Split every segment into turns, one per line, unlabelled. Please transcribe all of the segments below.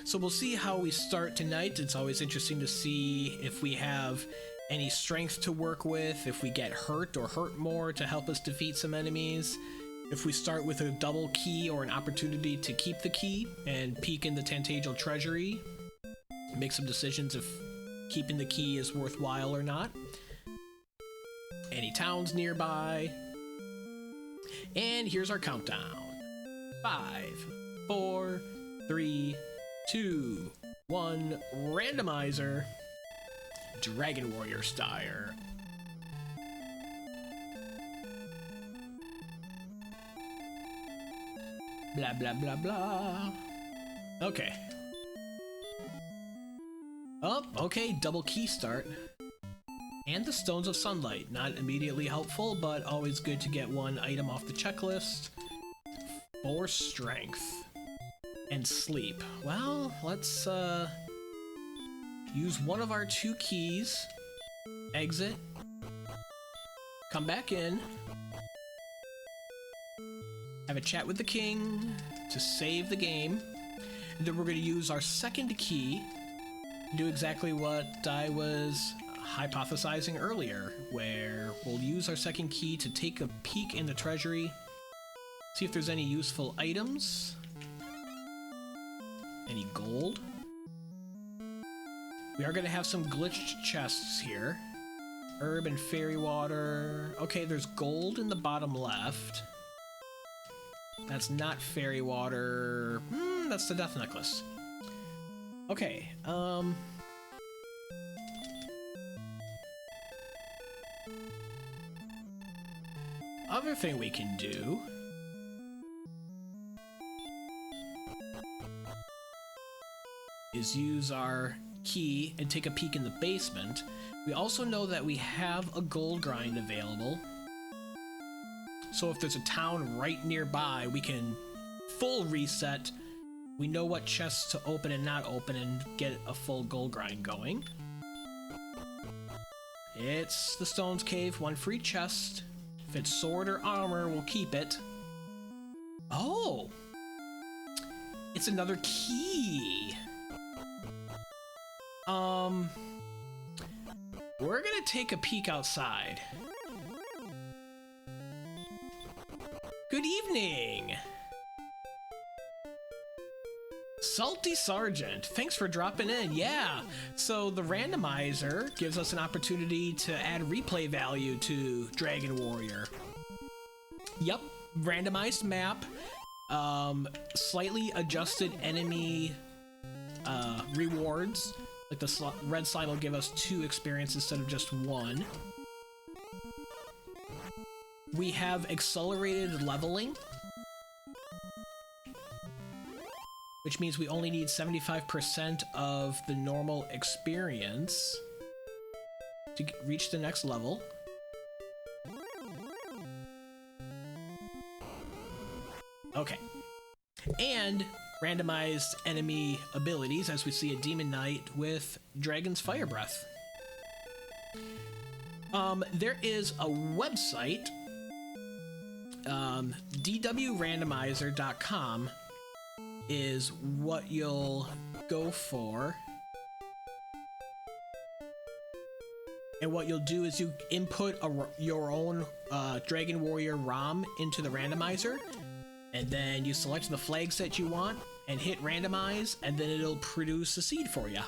So we'll see how we start tonight. It's always interesting to see if we have any strength to work with, if we get hurt or hurt more to help us defeat some enemies, if we start with a double key or an opportunity to keep the key and peek in the Tantagel treasury, make some decisions if keeping the key is worthwhile or not. Any towns nearby. And here's our countdown. 5, 4, 3, 2, 1, randomizer. Dragon Warrior style. Blah blah blah blah. Okay. Oh, okay, double key start. And the Stones of Sunlight. Not immediately helpful, but always good to get one item off the checklist. For strength. And sleep. Well, let's use one of our 2 keys. Exit. Come back in. Have a chat with the king to save the game. And then we're going to use our second key. Do exactly what I was hypothesizing earlier, where we'll use our second key to take a peek in the treasury, see if there's any useful items, any gold. We are going to have some glitched chests here. Herb and fairy water. Okay, there's gold in the bottom left. That's not fairy water. That's the death necklace. Okay, other thing we can do is use our key and take a peek in the basement. We also know that we have a gold grind available. So if there's a town right nearby, we can full reset. We know what chests to open and not open and get a full gold grind going. It's the Stones Cave, 1 free chest. If it's sword or armor, we'll keep it. Oh! It's another key! We're gonna take a peek outside. Good evening! Salty Sergeant, thanks for dropping in. Yeah, so the randomizer gives us an opportunity to add replay value to Dragon Warrior. Yep, randomized map, slightly adjusted enemy rewards. Like the red slime will give us 2 experience instead of just 1. We have accelerated leveling, which means we only need 75% of the normal experience to reach the next level. Okay. And randomized enemy abilities, as we see a Demon Knight with Dragon's Fire Breath. There is a website, dwrandomizer.com is what you'll go for. And what you'll do is you input your own Dragon Warrior ROM into the randomizer, and then you select the flag set you want and hit randomize, and then it'll produce a seed for you.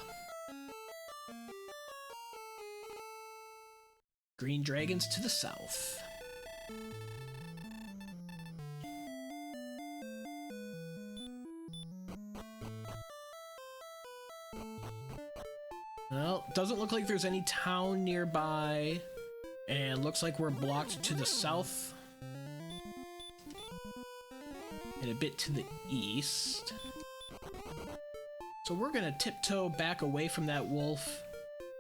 Green dragons to the south. Well, doesn't look like there's any town nearby, and looks like we're blocked to the south and a bit to the east. So we're gonna tiptoe back away from that wolf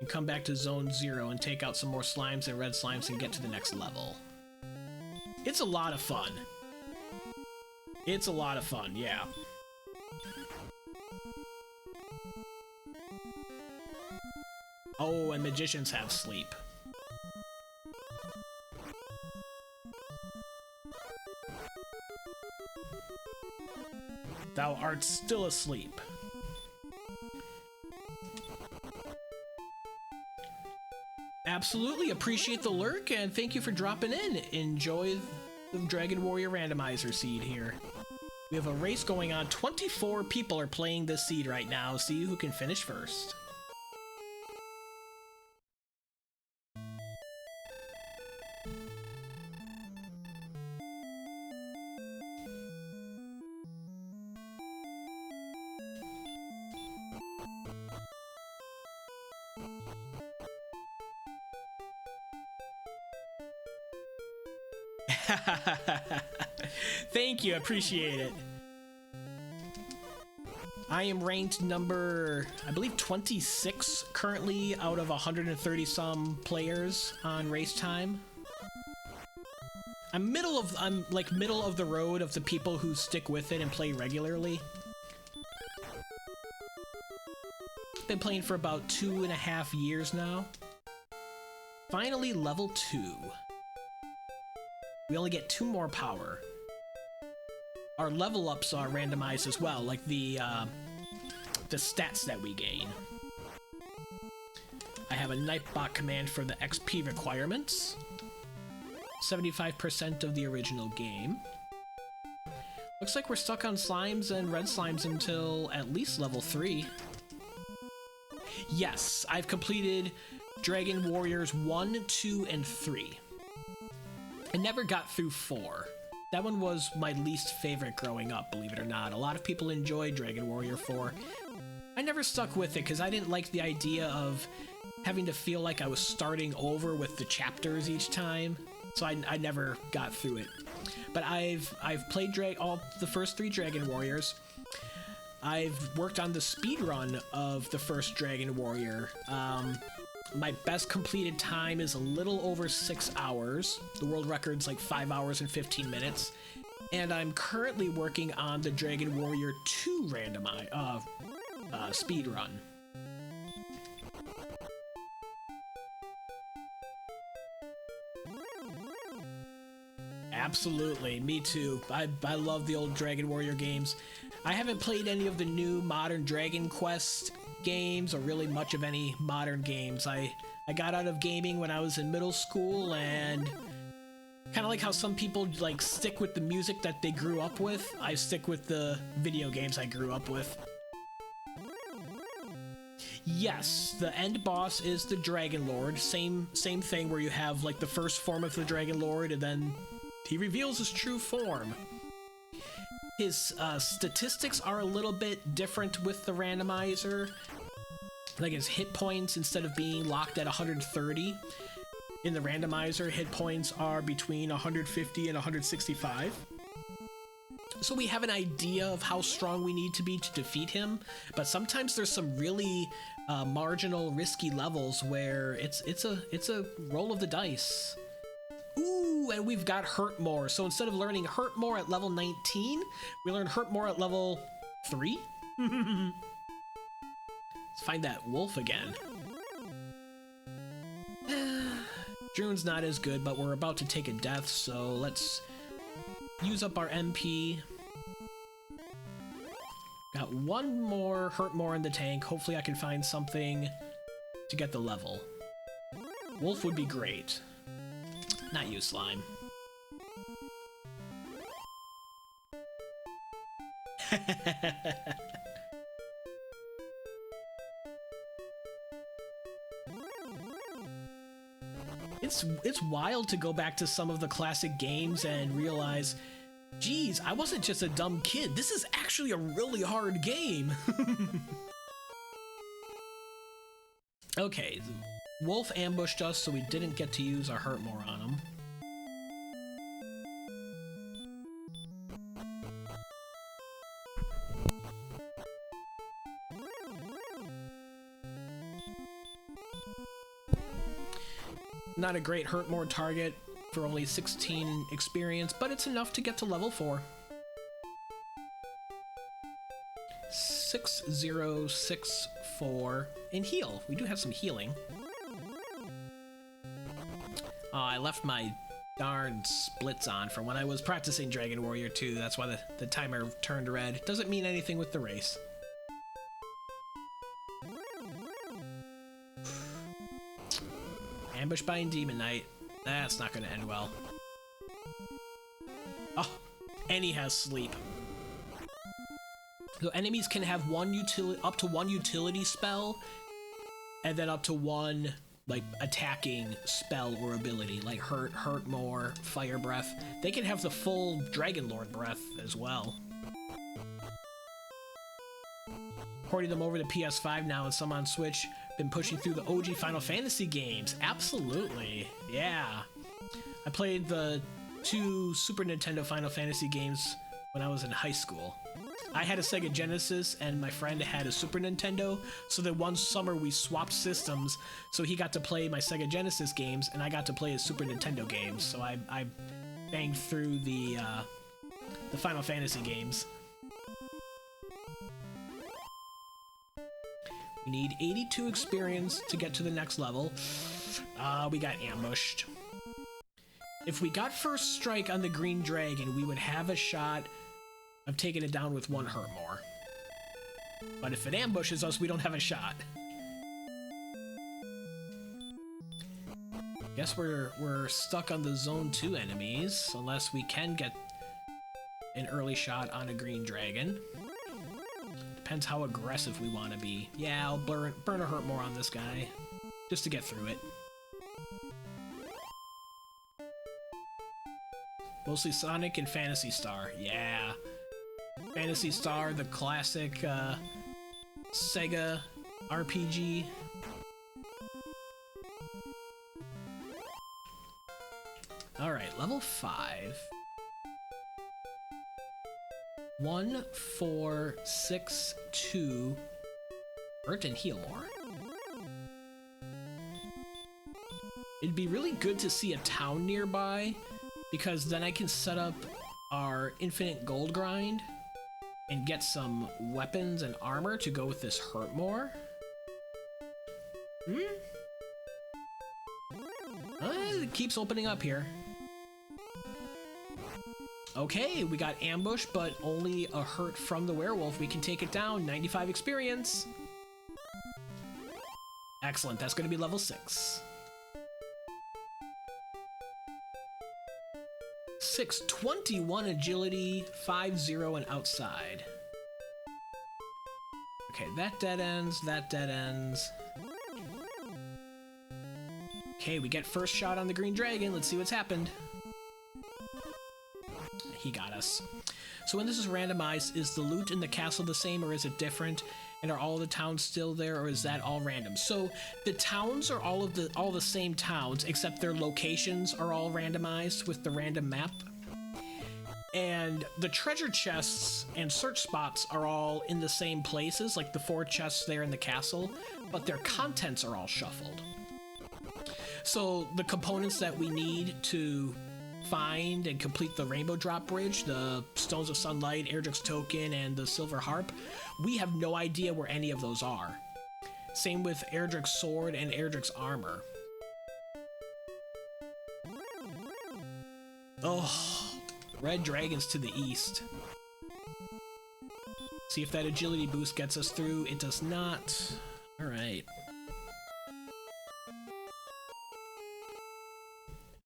and come back to Zone 0 and take out some more slimes and red slimes and get to the next level. It's a lot of fun. It's a lot of fun, yeah. Oh, and magicians have sleep. Thou art still asleep. Absolutely appreciate the lurk, and thank you for dropping in. Enjoy the Dragon Warrior Randomizer seed here. We have a race going on. 24 people are playing this seed right now. See who can finish first. Thank you, appreciate it. I am ranked number, I believe 26 currently out of 130 some players on race time. I'm like middle of the road of the people who stick with it and play regularly. Been playing for about 2.5 years now. Finally level 2. We only get 2 more power. Our level ups are randomized as well, like the stats that we gain. I have a Nightbot command for the XP requirements. 75% of the original game. Looks like we're stuck on slimes and red slimes until at least level 3. Yes, I've completed Dragon Warriors 1, 2, and 3. I never got through 4. That one was my least favorite growing up, believe it or not. A lot of people enjoyed Dragon Warrior 4. I never stuck with it because I didn't like the idea of having to feel like I was starting over with the chapters each time. So I never got through it. But I've played all the first 3 Dragon Warriors. I've worked on the speedrun of the first Dragon Warrior. My best completed time is a little over 6 hours. The world record's like 5 hours and 15 minutes. And I'm currently working on the Dragon Warrior 2 speedrun. Absolutely, me too. I love the old Dragon Warrior games. I haven't played any of the new modern Dragon Quest games or really much of any modern games. I got out of gaming when I was in middle school, and kind of like how some people like stick with the music that they grew up with, I stick with the video games I grew up with. Yes, the end boss is the Dragonlord. Same thing where you have like the first form of the Dragonlord and then he reveals his true form. His statistics are a little bit different with the randomizer. Like his hit points, instead of being locked at 130, in the randomizer, hit points are between 150 and 165. So we have an idea of how strong we need to be to defeat him, but sometimes there's some really marginal, risky levels where it's a roll of the dice. Ooh, and we've got Hurt More. So instead of learning Hurt More at level 19, we learn Hurt More at level 3? Let's find that wolf again. Drune's not as good, but we're about to take a death, so let's use up our MP. Got 1 more Hurt More in the tank. Hopefully I can find something to get the level. Wolf would be great. Not you, slime. It's wild to go back to some of the classic games and realize, geez, I wasn't just a dumb kid. This is actually a really hard game. Okay, Wolf ambushed us, so we didn't get to use our Hurt More on him. Not a great Hurt More target for only 16 experience, but it's enough to get to level 4. 6064 and heal. We do have some healing. Oh, I left my darn splits on from when I was practicing Dragon Warrior 2. That's why the timer turned red. Doesn't mean anything with the race. ambushed by a Demon Knight. That's not gonna end well. Oh, and he has sleep. So enemies can have up to one utility spell, and then up to one like attacking spell or ability, like hurt more, fire breath. They can have the full Dragonlord breath as well. Porting them over to PS5 now and some on Switch. Been pushing through the OG Final Fantasy games. Absolutely, yeah. I played the 2 Super Nintendo Final Fantasy games when I was in high school. I had a Sega Genesis and my friend had a Super Nintendo, so that one summer we swapped systems, so he got to play my Sega Genesis games and I got to play his Super Nintendo games, so I banged through the Final Fantasy games. We need 82 experience to get to the next level. We got ambushed. If we got first strike on the green dragon, we would have a shot of taking it down with 1 hurt more. But if it ambushes us, we don't have a shot. Guess we're stuck on the Zone 2 enemies, unless we can get an early shot on a green dragon. Depends how aggressive we want to be. Yeah, I'll burn a hurt more on this guy, just to get through it. Mostly Sonic and Phantasy Star, yeah. Phantasy Star, the classic Sega RPG. Alright, level 5. 1, 4, 6, 2. Hurt and heal more. It'd be really good to see a town nearby, because then I can set up our infinite gold grind and get some weapons and armor to go with this hurt more. It keeps opening up here. Okay, we got ambushed, but only a hurt from the werewolf. We can take it down. 95 experience. Excellent, that's going to be level 6. 6, 21 agility, 5-0 and outside. Okay, that dead ends, that dead ends. Okay, we get first shot on the green dragon. Let's see what's happened. He got us. So when this is randomized, is the loot in the castle the same or is it different? And are all the towns still there, or is that all random? So the towns are all the same towns, except their locations are all randomized with the random map. And the treasure chests and search spots are all in the same places, like the 4 chests there in the castle, but their contents are all shuffled. So the components that we need to find and complete the Rainbow Drop Bridge, the Stones of Sunlight, Erdrick's Token, and the Silver Harp, we have no idea where any of those are. Same with Erdrick's Sword and Erdrick's Armor. Oh, red dragons to the east. See if that agility boost gets us through. It does not. Alright.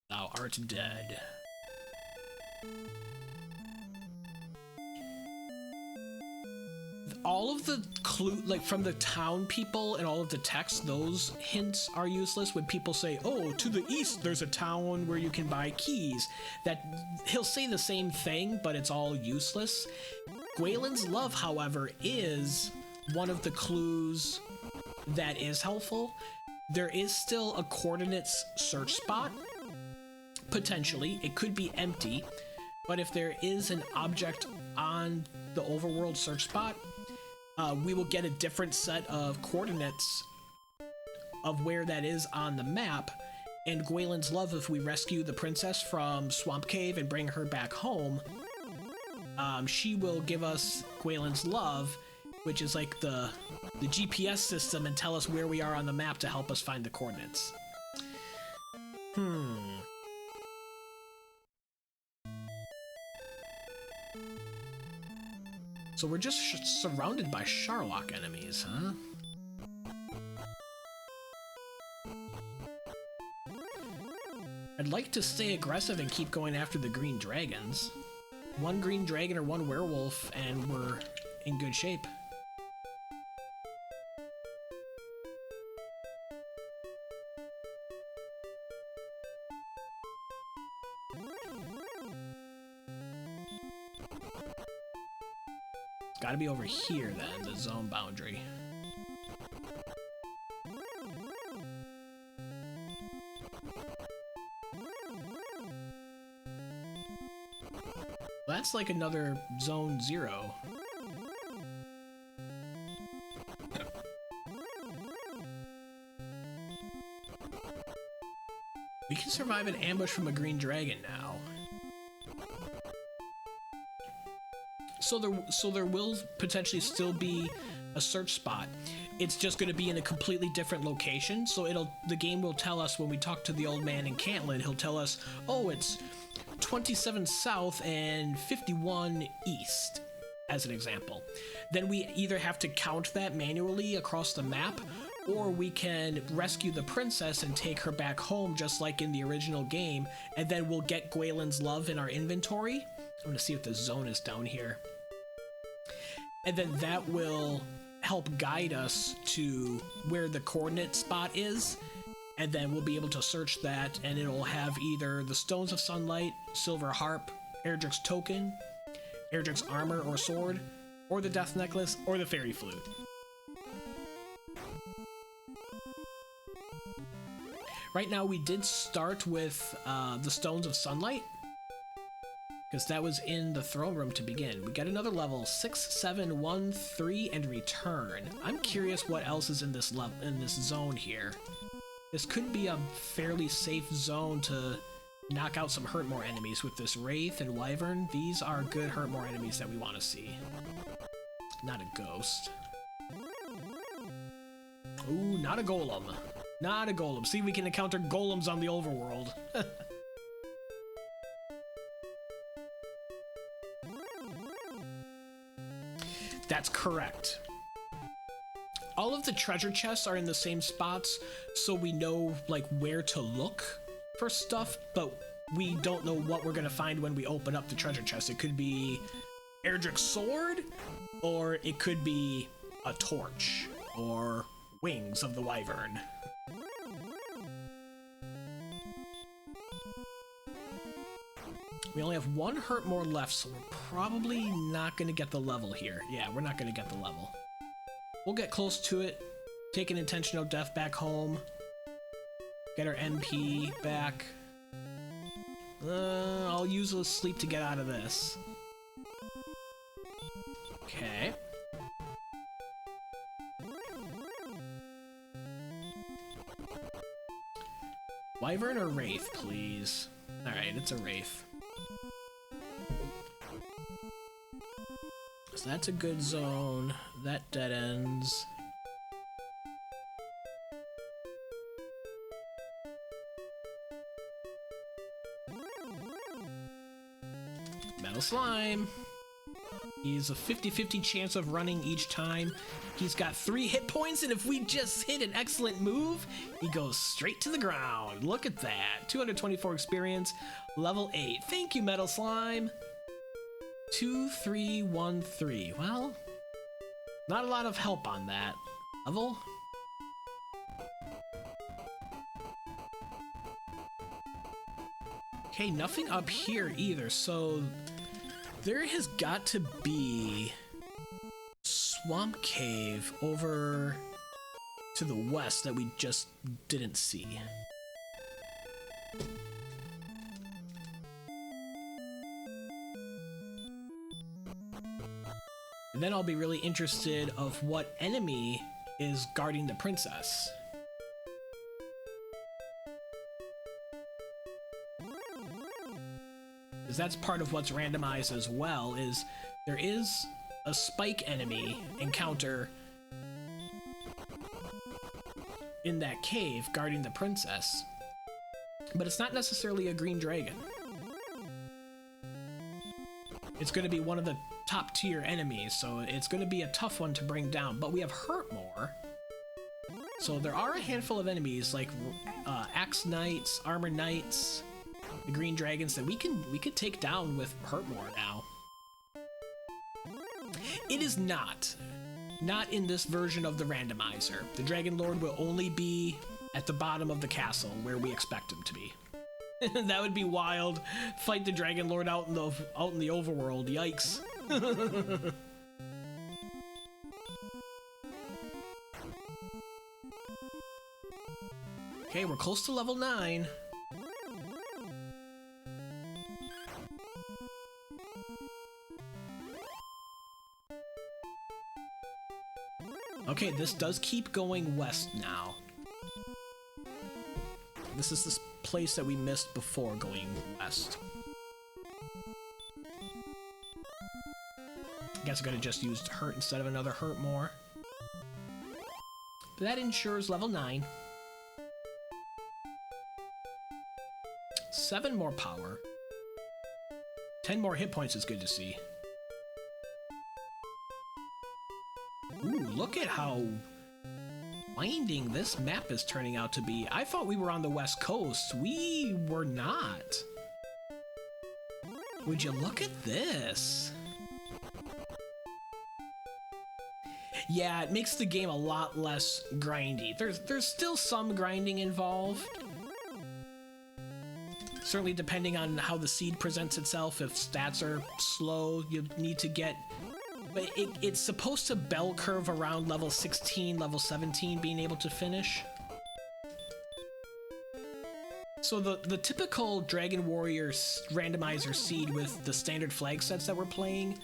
Thou art dead. All of the clue, like from the town people and all of the text, those hints are useless. When people say, oh, to the east there's a town where you can buy keys, that he'll say the same thing, but it's all useless. Gwaelin's Love, however, is one of the clues that is helpful. There is still a coordinates search spot. Potentially, it could be empty, but if there is an object on the overworld search spot, we will get a different set of coordinates of where that is on the map. And Gwaelin's Love, if we rescue the princess from Swamp Cave and bring her back home, she will give us Gwaelin's Love, which is like the GPS system, and tell us where we are on the map to help us find the coordinates. So we're just surrounded by Charlock enemies, huh? I'd like to stay aggressive and keep going after the green dragons. One green dragon or one werewolf, and we're in good shape. It's gotta be over here then, the zone boundary. That's like another zone 0. We can survive an ambush from a green dragon now. So there will potentially still be a search spot. It's just going to be in a completely different location. So the game will tell us when we talk to the old man in Cantlin, he'll tell us, oh, it's 27 south and 51 east, as an example. Then we either have to count that manually across the map, or we can rescue the princess and take her back home just like in the original game, and then we'll get Gwaelin's love in our inventory. I'm gonna see if the zone is down here. And then that will help guide us to where the coordinate spot is, and then we'll be able to search that, and it'll have either the Stones of Sunlight, Silver Harp, Erdrick's Token, Erdrick's Armor or Sword, or the Death Necklace, or the Fairy Flute. Right now we did start with the Stones of Sunlight, because that was in the throne room to begin. We got another level, 6713, and return. I'm curious what else is in this zone here. This could be a fairly safe zone to knock out some Hurtmore enemies with this Wraith and Wyvern. These are good Hurtmore enemies that we want to see. Not a ghost. Ooh, not a golem. Not a golem. See, we can encounter golems on the overworld. That's correct. All of the treasure chests are in the same spots, so we know like where to look for stuff, but we don't know what we're gonna find when we open up the treasure chest. It could be Erdrick's sword, or it could be a torch, or wings of the wyvern. We only have one Hurtmore left, so we're probably not gonna get the level here. Yeah, we're not gonna get the level. We'll get close to it, take an intentional death back home, get our MP back. I'll use a sleep to get out of this. Okay. Wyvern or Wraith, please? Alright, it's a Wraith. So that's a good zone. That dead ends. Metal Slime. He's a 50-50 chance of running each time. He's got 3 hit points, and if we just hit an excellent move, he goes straight to the ground. Look at that. 224 experience, level 8. Thank you, Metal Slime. 2313. Well, not a lot of help on that level. Okay, nothing up here either, so there has got to be Swamp Cave over to the west that we just didn't see. And then I'll be really interested of what enemy is guarding the princess. Because that's part of what's randomized as well, is there is a spike enemy encounter in that cave guarding the princess. But it's not necessarily a green dragon. It's going to be one of the top tier enemies, so it's going to be a tough one to bring down. But we have Hurtmore, so there are a handful of enemies like Axe Knights, Armor Knights, the green dragons that we could take down with hurt more now. It is not in this version of the randomizer. The Dragonlord will only be at the bottom of the castle where we expect him to be. That would be wild. Fight the Dragonlord out in the overworld. Yikes. Okay, we're close to level 9. Okay, this does keep going west now. This is this place that we missed before going west. Guess I could have just used hurt instead of another hurt more. But that ensures level 9. 7 more power. 10 more hit points is good to see. Ooh, look at how winding this map is turning out to be. I thought we were on the west coast. We were not. Would you look at this? Yeah, it makes the game a lot less grindy. There's still some grinding involved. Certainly depending on how the seed presents itself. If stats are slow, you need to get... But it's supposed to bell curve around level 16, level 17 being able to finish. So the typical Dragon Warrior randomizer seed with the standard flag sets that we're playing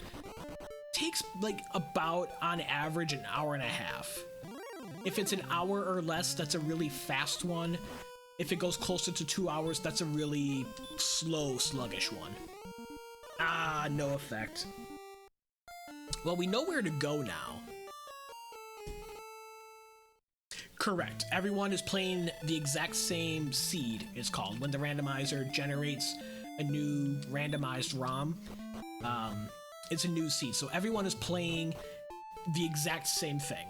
takes like about on average an hour and a half. If it's an hour or less, that's a really fast one. If it goes closer to 2 hours, that's a really slow, sluggish one. Ah, no effect. Well, we know where to go now. Correct. Everyone is playing the exact same seed, it's called, when the randomizer generates a new randomized ROM. It's a new seed, so everyone is playing the exact same thing.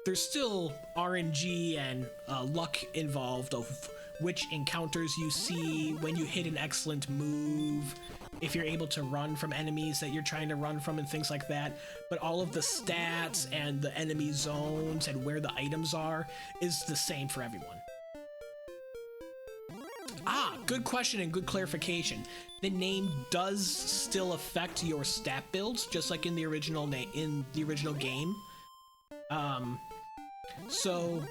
There's still RNG and luck involved of which encounters you see when you hit an excellent move, if you're able to run from enemies that you're trying to run from and things like that. But all of the stats and the enemy zones and where the items are is the same for everyone. Ah, good question and good clarification. The name does still affect your stat builds, just like in the original game. So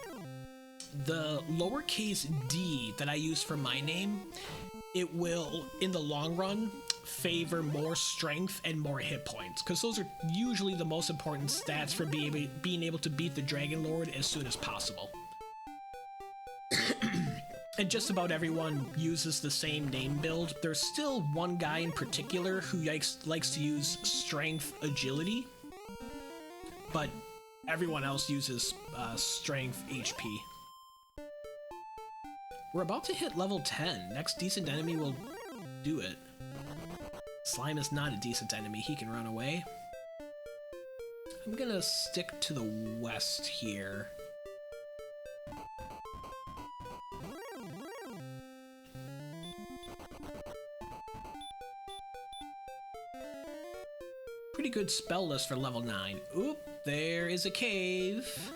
the lowercase d that I use for my name, it will, in the long run, favor more strength and more hit points, because those are usually the most important stats for being able to beat the Dragonlord as soon as possible. And just about everyone uses the same name build. There's still one guy in particular who likes to use strength agility, but everyone else uses strength HP. We're about to hit level 10. Next decent enemy will do it. Slime is not a decent enemy. He can run away. I'm gonna stick to the west here. Pretty good spell list for level 9. Oop, there is a cave.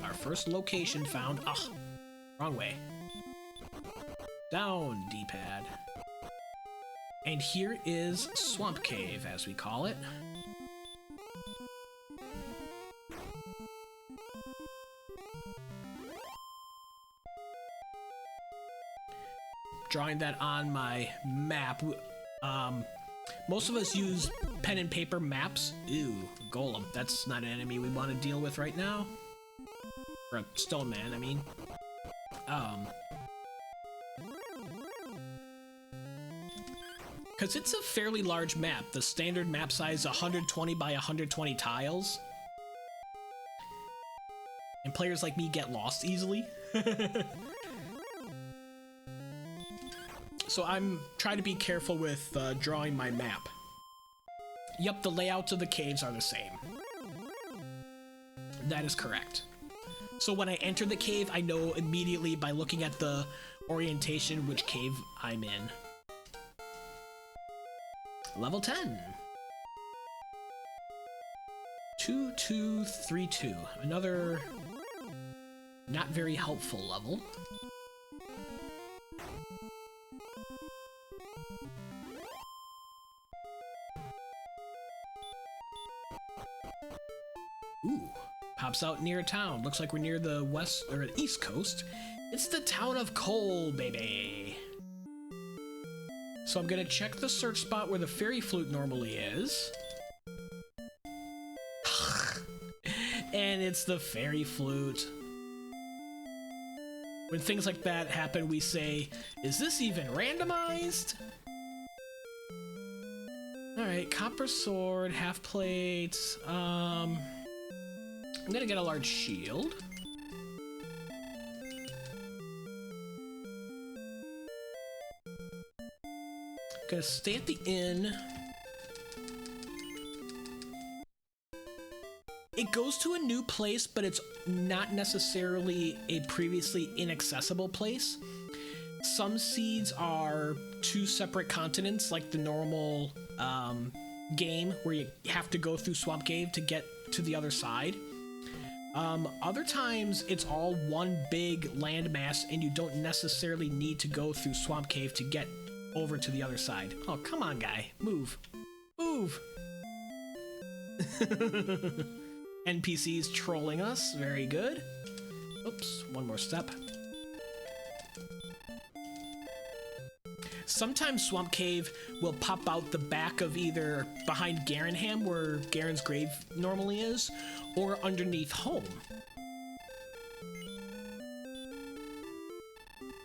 Our first location found. Ah, wrong way. Down, D-pad. And here is Swamp Cave, as we call it. Drawing that on my map. Most of us use pen and paper maps. Ew, Golem. That's not an enemy we want to deal with right now. Or a stone man, I mean. Because it's a fairly large map. The standard map size is 120 by 120 tiles. And players like me get lost easily. So I'm trying to be careful with drawing my map. Yep, the layouts of the caves are the same. That is correct. So when I enter the cave, I know immediately by looking at the orientation which cave I'm in. Level 10. 2232. Another not very helpful level. Ooh, pops out near town. Looks like we're near the west or east coast. It's the town of Cole, baby. So I'm gonna check the search spot where the fairy flute normally is. And it's the fairy flute. When things like that happen, we say, is this even randomized? Alright, copper sword, half plate. I'm gonna get a large shield. Gonna stay at the inn. It goes to a new place, but it's not necessarily a previously inaccessible place. Some seeds are two separate continents, like the normal game, where you have to go through Swamp Cave to get to the other side. Other times, it's all one big landmass, and you don't necessarily need to go through Swamp Cave to get over to the other side. Oh, come on, guy. Move. Move! NPCs trolling us. Very good. Oops, one more step. Sometimes Swamp Cave will pop out the back of either behind Garenham, where Garen's grave normally is, or underneath home.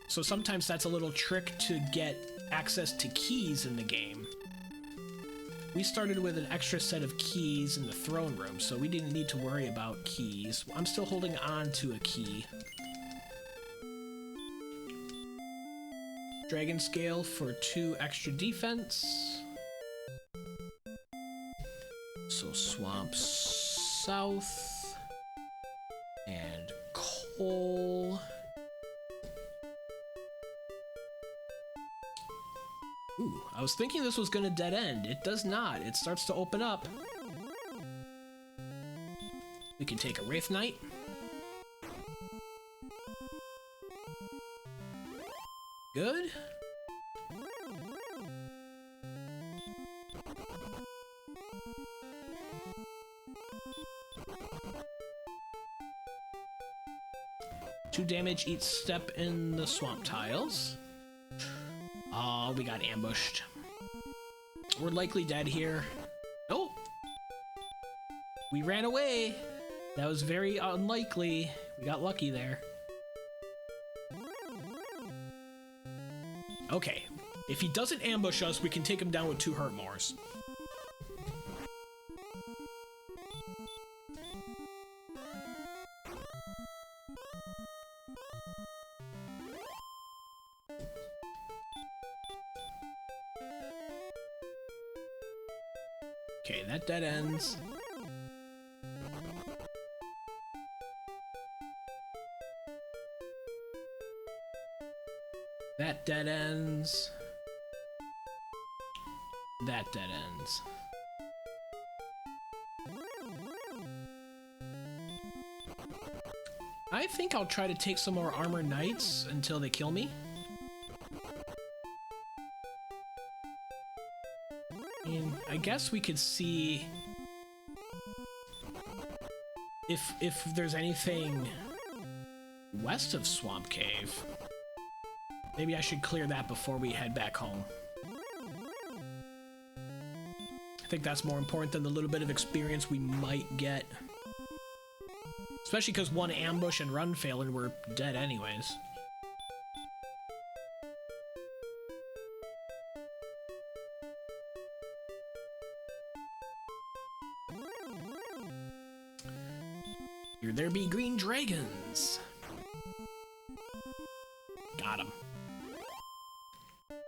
So sometimes that's a little trick to get access to keys in the game. We started with an extra set of keys in the throne room, so we didn't need to worry about keys. I'm still holding on to a key. Dragon scale for 2 extra defense. So swamp south and coal. Ooh, I was thinking this was gonna dead end. It does not. It starts to open up. We can take a Wraith Knight. Good. Two damage each step in the swamp tiles. Oh, we got ambushed. We're likely dead here. Oh! We ran away! That was very unlikely. We got lucky there. Okay. If he doesn't ambush us, we can take him down with 2 hurt mores. Okay, that dead ends. That dead ends. That dead ends. I think I'll try to take some more armor knights until they kill me. I guess we could see if there's anything west of Swamp Cave. Maybe I should clear that before we head back home. I think that's more important than the little bit of experience we might get. Especially because one ambush and run failed and we're dead anyways. Here there be green dragons. Got him.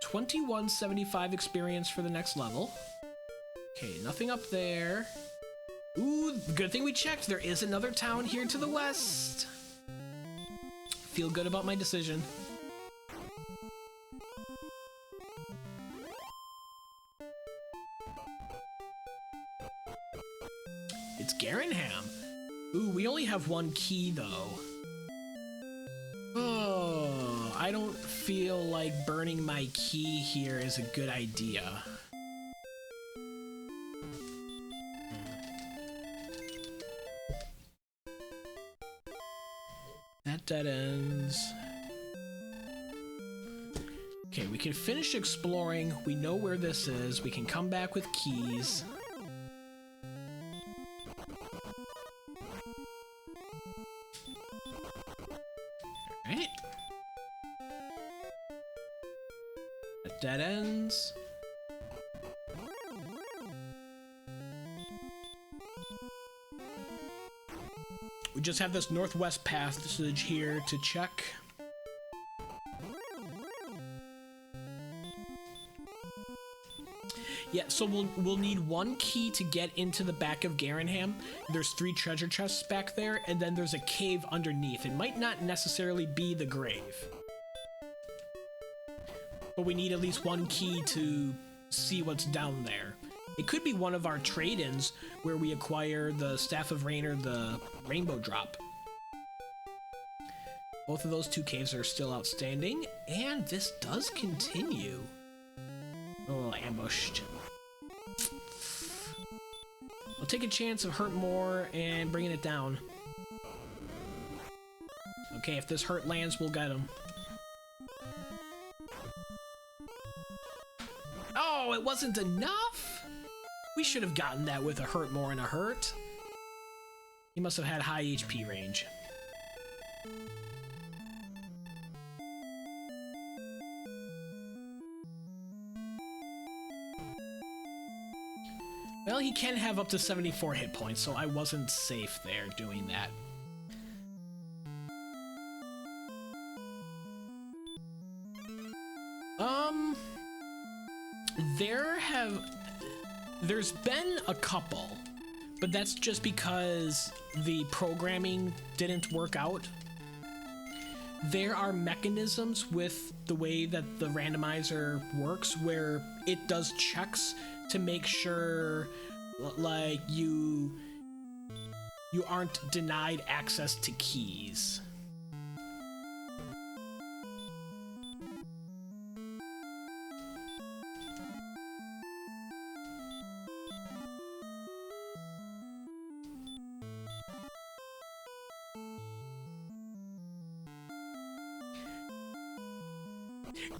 2175 experience for the next level. Okay, nothing up there. Ooh, good thing we checked. There is another town here to the west. feel good about my decision. It's Garenham. Ooh, we only have one key, though. Oh, I don't feel like burning my key here is a good idea. That dead ends. Okay, we can finish exploring. We know where this is. We can come back with keys. Alright. That dead ends. We just have this northwest passage here to check. Yeah, so we'll need one key to get into the back of Garenham. There's 3 treasure chests back there, and then there's a cave underneath. It might not necessarily be the grave, but we need at least one key to see what's down there. It could be one of our trade-ins where we acquire the Staff of Rain or the Rainbow Drop. Both of those 2 caves are still outstanding, and this does continue. Oh, ambushed. I'll take a chance of hurt more and bringing it down. Okay, if this hurt lands, we'll get him. Oh, it wasn't enough? We should have gotten that with a hurt more and a hurt. He must have had high HP range. Well, he can have up to 74 hit points, so I wasn't safe there doing that. There's been a couple, but that's just because the programming didn't work out. There are mechanisms with the way that the randomizer works where it does checks to make sure, like, you aren't denied access to keys.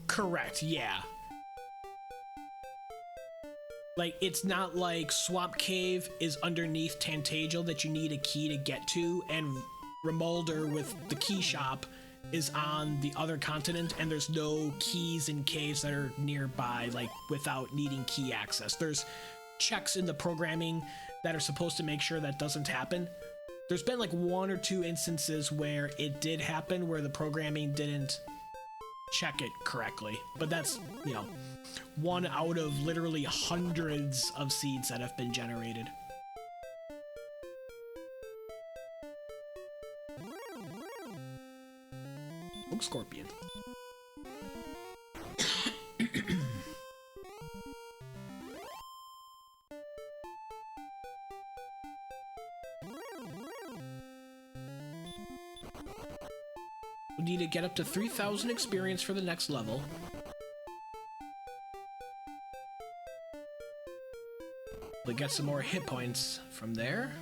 Correct, yeah. Like, it's not like Swamp Cave is underneath Tantagel that you need a key to get to, and Remolder with the key shop is on the other continent, and there's no keys in caves that are nearby, like, without needing key access. There's checks in the programming that are supposed to make sure that doesn't happen. There's been, like, 1 or 2 instances where it did happen, where the programming didn't check it correctly, but that's, you know, 1 out of literally hundreds of seeds that have been generated. Oh, Scorpion. We need to get up to 3,000 experience for the next level. We'll get some more hit points from there.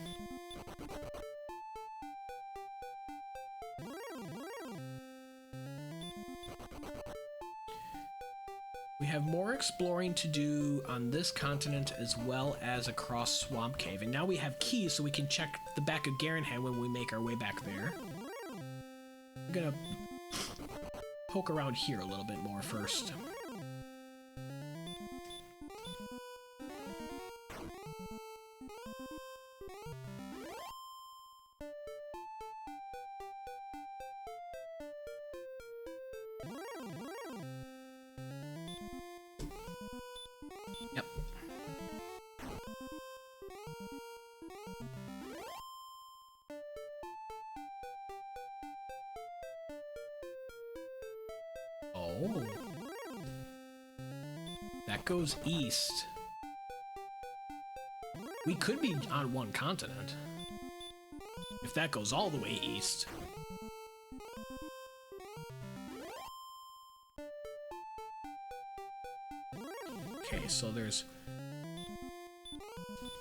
We have more exploring to do on this continent as well as across Swamp Cave. And now we have keys so we can check the back of Garenham when we make our way back there. I'm gonna poke around here a little bit more first. Yep. Oh. That goes east. We could be on one continent. If that goes all the way east. Okay, so there's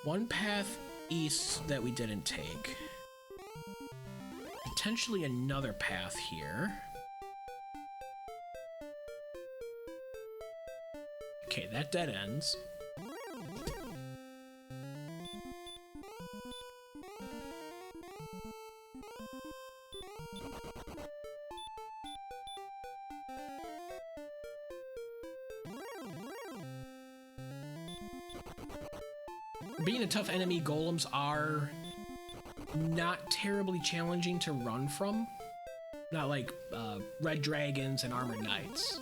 one path east that we didn't take. Potentially another path here. Okay, that dead ends. Being a tough enemy, golems are not terribly challenging to run from. Not like red dragons and armored knights.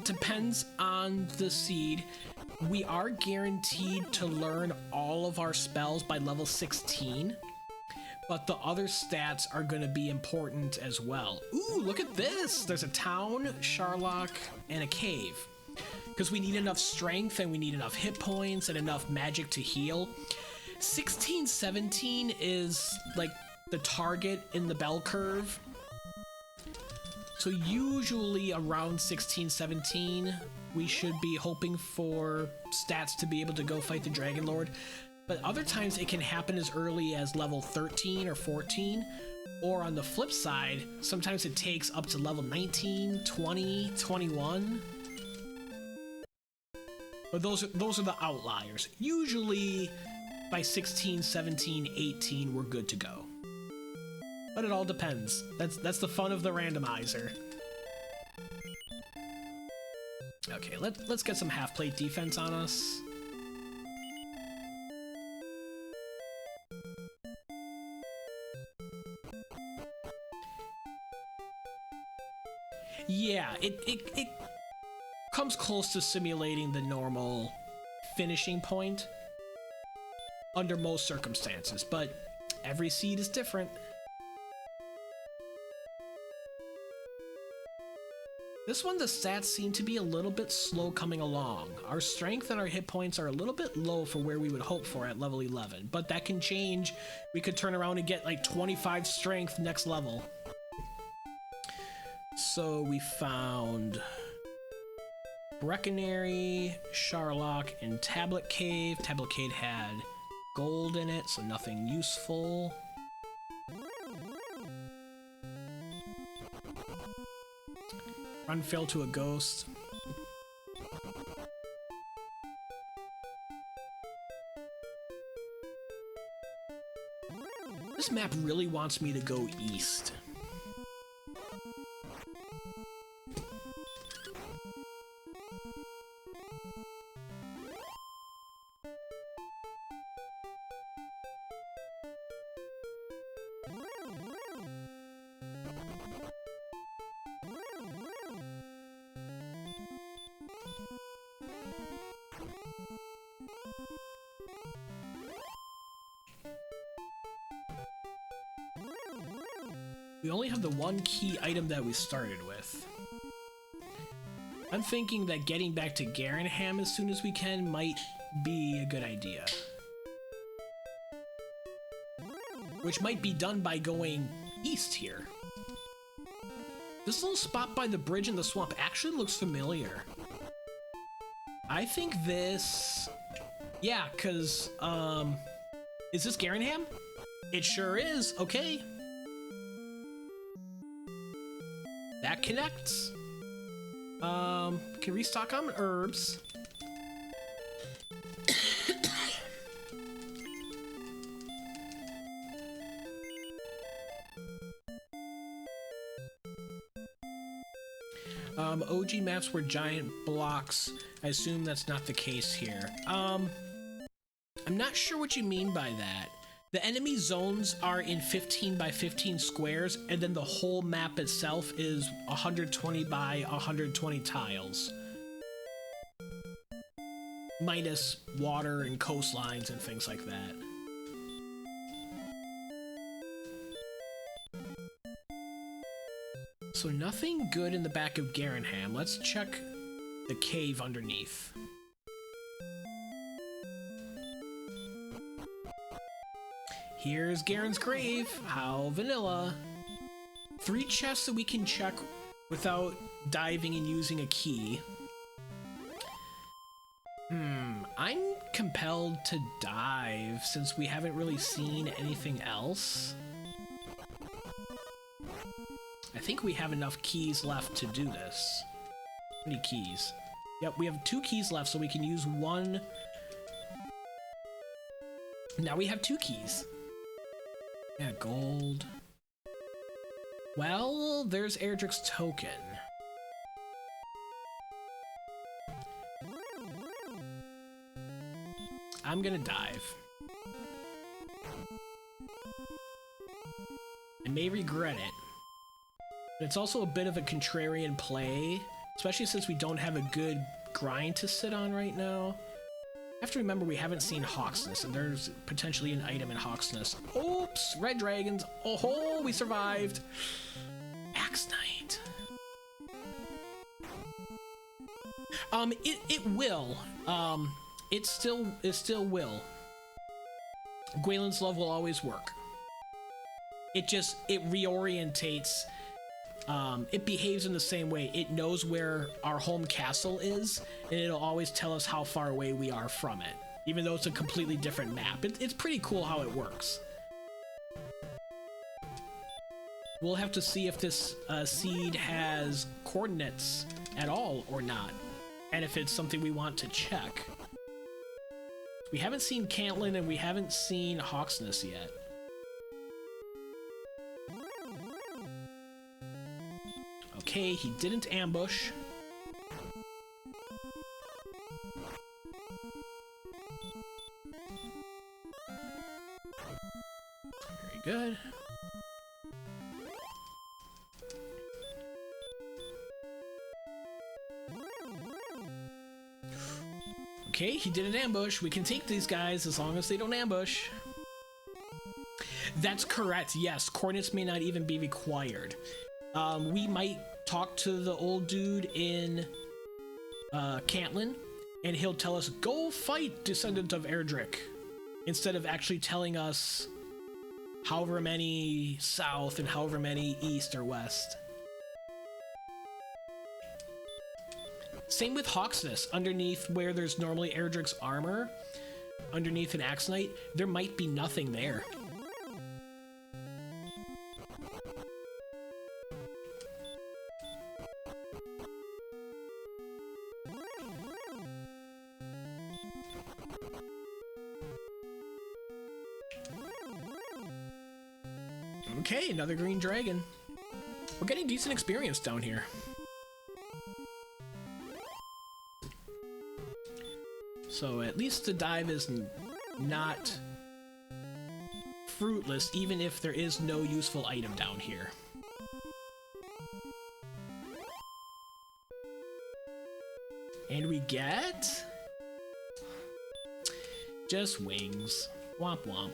Depends on the seed. We are guaranteed to learn all of our spells by level 16, but the other stats are going to be important as well. Ooh, look at this! There's a town, Charlock, and a cave. Because we need enough strength and we need enough hit points and enough magic to heal. 16, 17 is like the target in the bell curve. So usually around 16, 17, we should be hoping for stats to be able to go fight the Dragonlord. But other times it can happen as early as level 13 or 14. Or on the flip side, sometimes it takes up to level 19, 20, 21. But those are the outliers. Usually by 16, 17, 18, we're good to go. But it all depends. That's the fun of the randomizer. Okay, let's get some half-plate defense on us. Yeah, it comes close to simulating the normal finishing point under most circumstances, but every seed is different. This one, the stats seem to be a little bit slow coming along. Our strength and our hit points are a little bit low for where we would hope for at level 11, but that can change. We could turn around and get like 25 strength next level. So we found Brecconary, Charlock, and Tablet Cave. Tablet Cave had gold in it, so nothing useful. Run fell to a ghost. This map really wants me to go east. We only have the one key item that we started with. I'm thinking that getting back to Garenham as soon as we can might be a good idea. Which might be done by going east here. This little spot by the bridge in the swamp actually looks familiar. I think this... Yeah, because, is this Garenham? It sure is. Okay. That connects. Can restock on herbs. OG maps were giant blocks. I assume that's not the case here. I'm not sure what you mean by that. The enemy zones are in 15 by 15 squares, and then the whole map itself is 120 by 120 tiles. minus water and coastlines and things like that. So nothing good in the back of Garenham. Let's check the cave underneath. Here's Garen's grave. How vanilla. 3 chests that we can check without diving and using a key. I'm compelled to dive since we haven't really seen anything else. I think we have enough keys left to do this. How many keys? Yep, we have 2 keys left, so we can use 1. Now we have 2 keys. Yeah, gold. Well, there's Erdrick's token. I'm gonna dive. I may regret it. But it's also a bit of a contrarian play, especially since we don't have a good grind to sit on right now. I have to remember we haven't seen Hawksness, and there's potentially an item in Hawksness. Oops! Red dragons! Oh, we survived! Axe Knight. It will. It still will. Gwaylin's Love will always work. It reorientates. It behaves in the same way. It knows where our home castle is, and it'll always tell us how far away we are from it, even though it's a completely different map. It's pretty cool how it works. We'll have to see if this seed has coordinates at all or not, and if it's something we want to check. We haven't seen Cantlin, and we haven't seen Hawksness yet. Okay, he didn't ambush. Very good. Okay, he did an ambush. We can take these guys as long as they don't ambush. That's correct, yes. Coordinates may not even be required. We might talk to the old dude in Cantlin, and he'll tell us, go fight, descendant of Erdrick, instead of actually telling us however many south and however many east or west. Same with Hawksness. Underneath where there's normally Erdrick's armor, underneath an Axe Knight, there might be nothing there. Okay, another green dragon. We're getting decent experience down here. So at least the dive is not fruitless, even if there is no useful item down here. And we get just wings. Womp womp.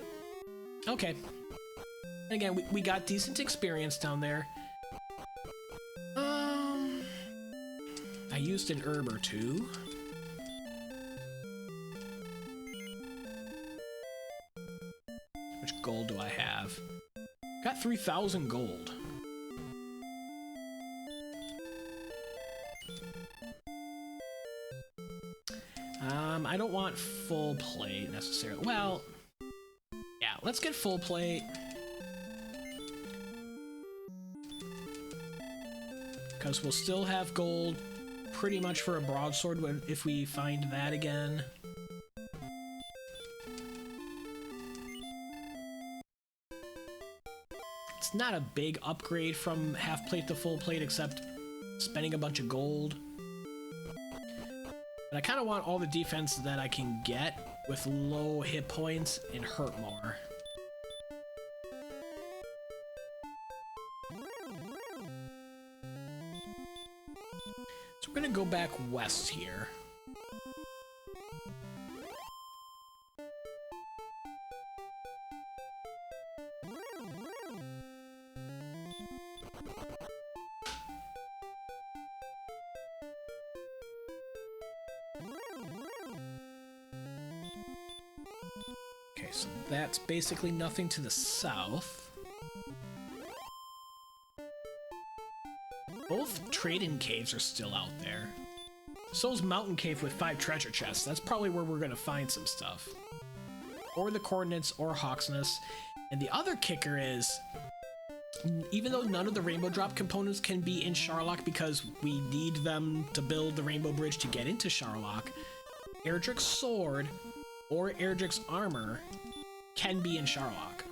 Okay. And again, we got decent experience down there. I used an herb or two. Which gold do I have? Got 3,000 gold. I don't want full plate necessarily. Well, yeah, let's get full plate. Because we'll still have gold pretty much for a broadsword if we find that again. It's not a big upgrade from half plate to full plate, except spending a bunch of gold. But I kind of want all the defense that I can get with low hit points and hurt more. So we're gonna go back west here. so that's basically nothing to the south. Both trade-in caves are still out there. So's Mountain Cave with 5 treasure chests. That's probably where we're gonna find some stuff. Or the Coordinates, or Hawksnest. And the other kicker is, even though none of the Rainbow Drop components can be in Charlock because we need them to build the Rainbow Bridge to get into Charlock, Erdrick's sword or Erdrick's armor can be in Charlock.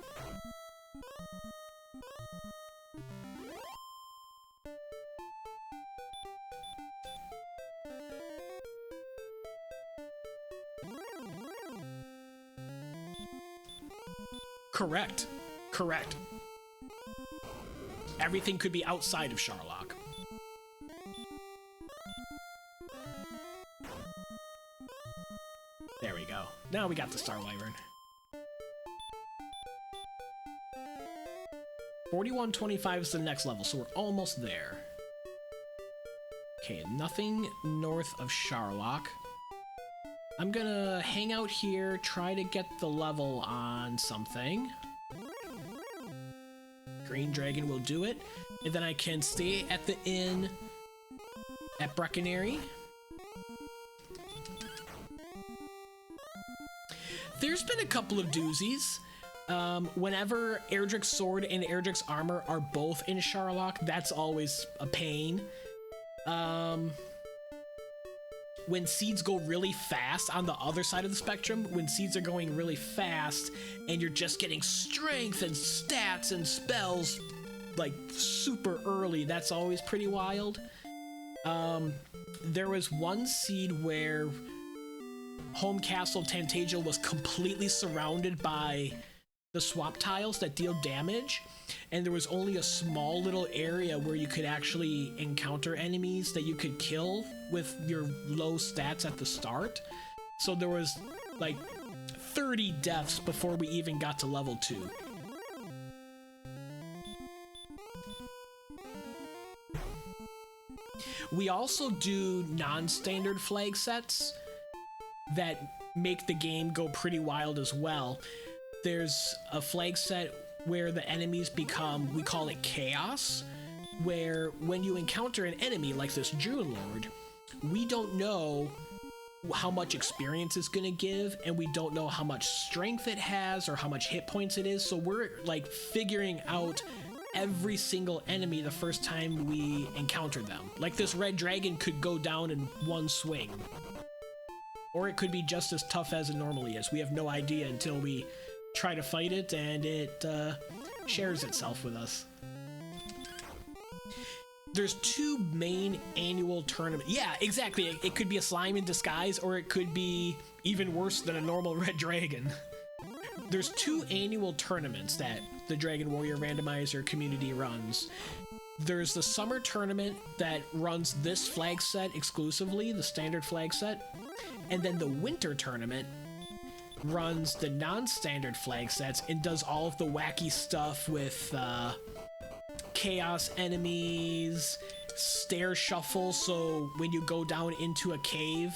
Correct. Correct. Everything could be outside of Charlock. There we go. Now we got the Star Wyvern. 4125 is the next level, so we're almost there. Okay, nothing north of Charlock. I'm gonna hang out here, try to get the level on something. Green Dragon will do it. And then I can stay at the inn at Breckenary. There's been a couple of doozies. Whenever Erdrick's sword and Erdrick's armor are both in Charlock, that's always a pain. When seeds go really fast on the other side of the spectrum, when seeds are going really fast and you're just getting strength and stats and spells like super early, that's always pretty wild. There was one seed where Home Castle Tantasia was completely surrounded by the swap tiles that deal damage, and there was only a small little area where you could actually encounter enemies that you could kill with your low stats at the start. So there was like 30 deaths before we even got to level 2. We also do non-standard flag sets that make the game go pretty wild as well. There's a flag set where the enemies become, we call it chaos, where when you encounter an enemy like this Dragonlord, we don't know how much experience it's gonna give, and we don't know how much strength it has or how much hit points it is, so we're like figuring out every single enemy the first time we encounter them. Like this red dragon could go down in one swing, or it could be just as tough as it normally is. We have no idea until we try to fight it and it shares itself with us. There's 2 main annual tournaments. Yeah, exactly. It could be a slime in disguise, or it could be even worse than a normal red dragon. There's 2 annual tournaments that the Dragon Warrior Randomizer community runs. There's the summer tournament that runs this flag set exclusively, the standard flag set, and then the winter tournament runs the non-standard flag sets and does all of the wacky stuff with chaos enemies, stair shuffle, so when you go down into a cave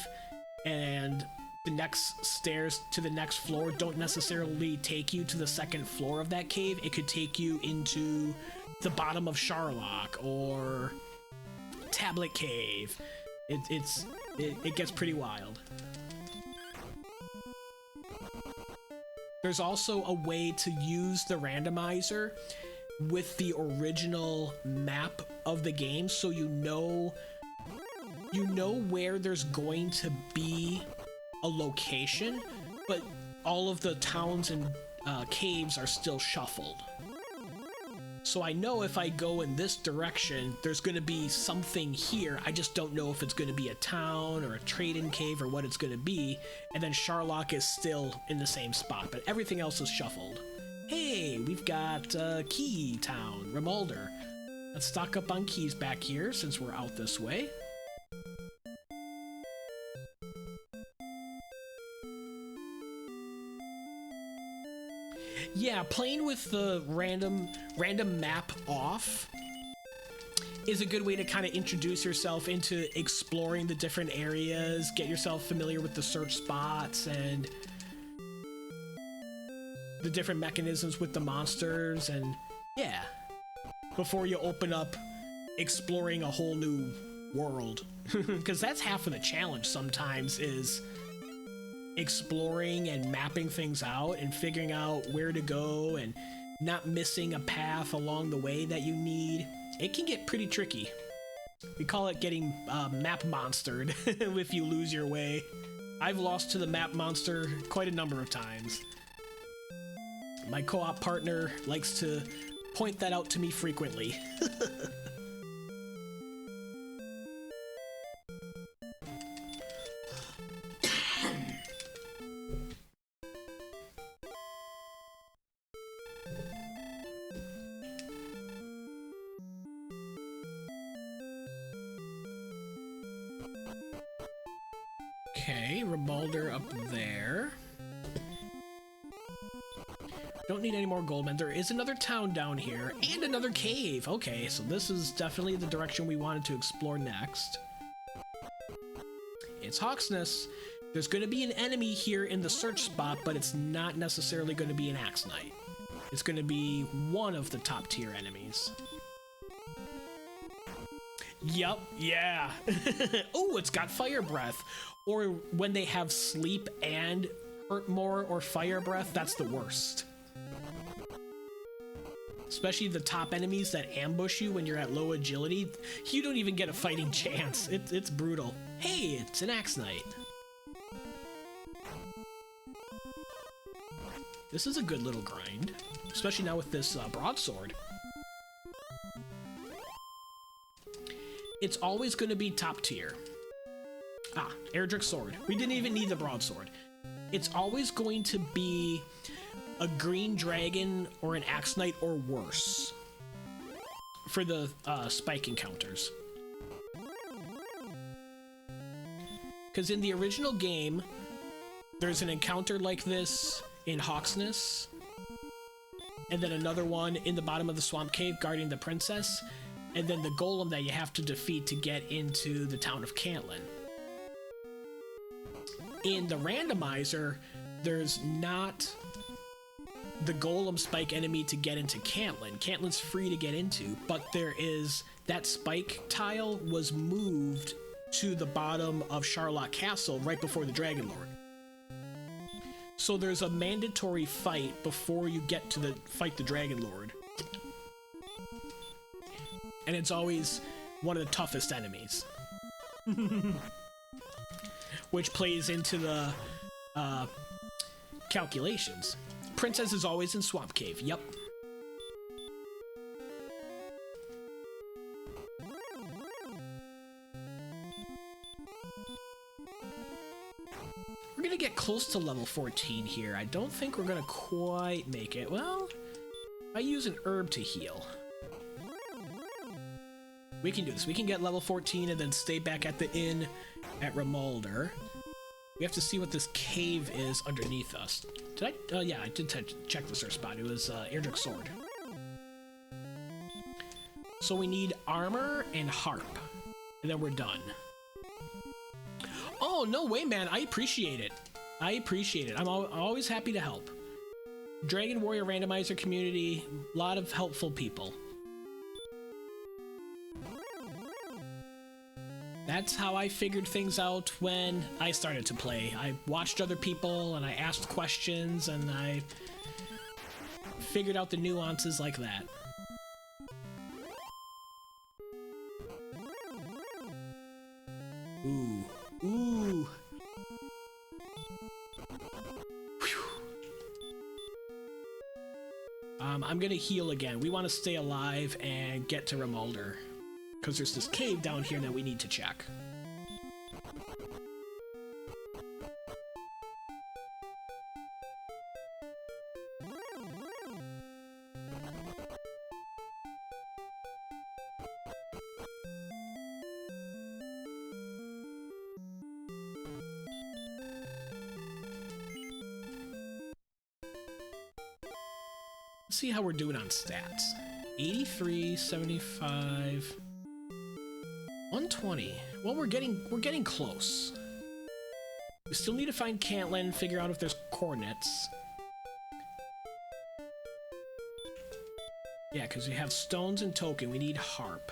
and the next stairs to the next floor don't necessarily take you to the second floor of that cave, it could take you into the bottom of Charlock or Tablet Cave. It gets pretty wild. There's also a way to use the randomizer with the original map of the game, so you know where there's going to be a location, but all of the towns and caves are still shuffled. So I know if I go in this direction, there's going to be something here. I just don't know if it's going to be a town or a trade-in cave or what it's going to be. And then Charlock is still in the same spot, but everything else is shuffled. Hey, we've got Key Town, Remolder. Let's stock up on keys back here since we're out this way. Yeah, playing with the random map off is a good way to kind of introduce yourself into exploring the different areas, get yourself familiar with the search spots, and the different mechanisms with the monsters, and yeah, before you open up exploring a whole new world. Because that's half of the challenge sometimes, is exploring and mapping things out and figuring out where to go and not missing a path along the way that you need. It can get pretty tricky. We call it getting map monstered if you lose your way. I've lost to the map monster quite a number of times. My co-op partner likes to point that out to me frequently. Okay, Rebalder up there. Don't need any more gold men. There is another town down here and another cave. Okay, so this is definitely the direction we wanted to explore next. It's Hawksness. There's going to be an enemy here in the search spot, but it's not necessarily going to be an Axe Knight. It's going to be one of the top tier enemies. Yup, yeah. Oh, it's got fire breath. Or when they have sleep and hurt more or fire breath, that's the worst. Especially the top enemies that ambush you when you're at low agility. You don't even get a fighting chance. It's brutal. Hey, it's an Axe Knight. This is a good little grind. Especially now with this broadsword. It's always going to be top tier. Ah, Erdrick sword. We didn't even need the broadsword. It's always going to be a green dragon or an Axe Knight or worse for the spike encounters. Because in the original game, there's an encounter like this in Hawksness, and then another one in the bottom of the swamp cave guarding the princess, and then the golem that you have to defeat to get into the town of Cantlin. In the randomizer, there's not the golem spike enemy to get into Cantlin. Cantlin's free to get into, but there is that spike tile was moved to the bottom of Charlock Castle right before the Dragonlord. So there's a mandatory fight before you get to fight the Dragonlord. And it's always one of the toughest enemies. Which plays into the calculations. Princess is always in Swamp Cave, yep. We're gonna get close to level 14 here. I don't think we're gonna quite make it. Well, I use an herb to heal. We can do this. We can get level 14 and then stay back at the inn at Rebalder. We have to see what this cave is underneath us. Did I? Yeah, I did check the search spot. It was Erdrick's sword. So we need armor and harp, and then we're done. Oh, no way, man. I appreciate it. I appreciate it. I'm always happy to help. Dragon Warrior Randomizer community, a lot of helpful people. That's how I figured things out when I started to play. I watched other people and I asked questions and I figured out the nuances like that. Ooh. Ooh. I'm gonna heal again. We want to stay alive and get to Rebalder, because there's this cave down here that we need to check. Let's see how we're doing on stats. 83, 75... 120. Well, we're getting close. We still need to find Cantlin, figure out if there's coordinates. Yeah, because we have stones and token. We need harp.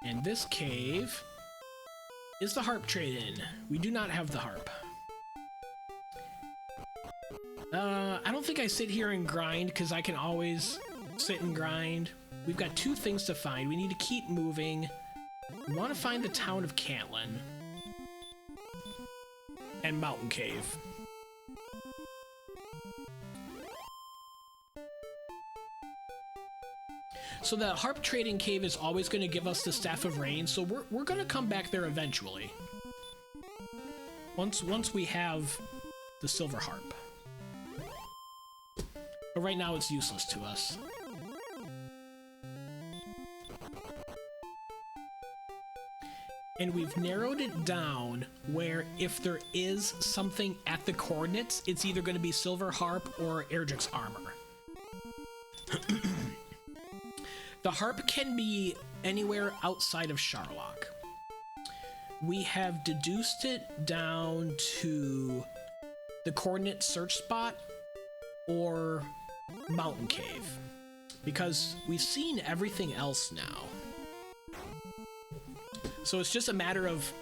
And this cave is the harp trade-in. We do not have the harp. I don't think I sit here and grind, because I can always sit and grind. We've got two things to find. We need to keep moving. We want to find the town of Cantlin. And Mountain Cave. So the harp trading cave is always going to give us the Staff of Rain, so we're going to come back there eventually. Once we have the Silver Harp. But right now it's useless to us. And we've narrowed it down where if there is something at the coordinates, it's either going to be Silver Harp or Erdrick's armor. The harp can be anywhere outside of Charlock. We have deduced it down to the coordinate search spot or Mountain Cave, because we've seen everything else now. So it's just a matter of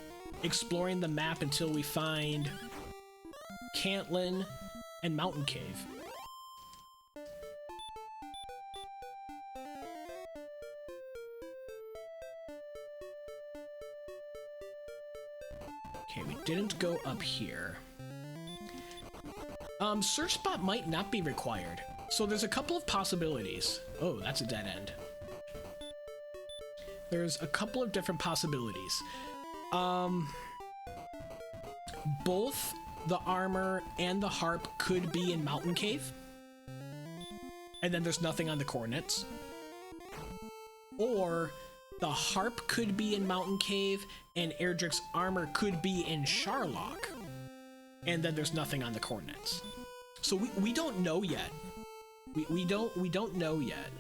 exploring the map until we find Cantlin and Mountain Cave. Okay, we didn't go up here. Search spot might not be required. So there's a couple of possibilities. Oh, that's a dead end. There's a couple of different possibilities. Both the armor and the harp could be in Mountain Cave. And then there's nothing on the coordinates. Or the harp could be in Mountain Cave and Erdrick's armor could be in Charlock. And then there's nothing on the coordinates. So we don't know yet. We don't know yet.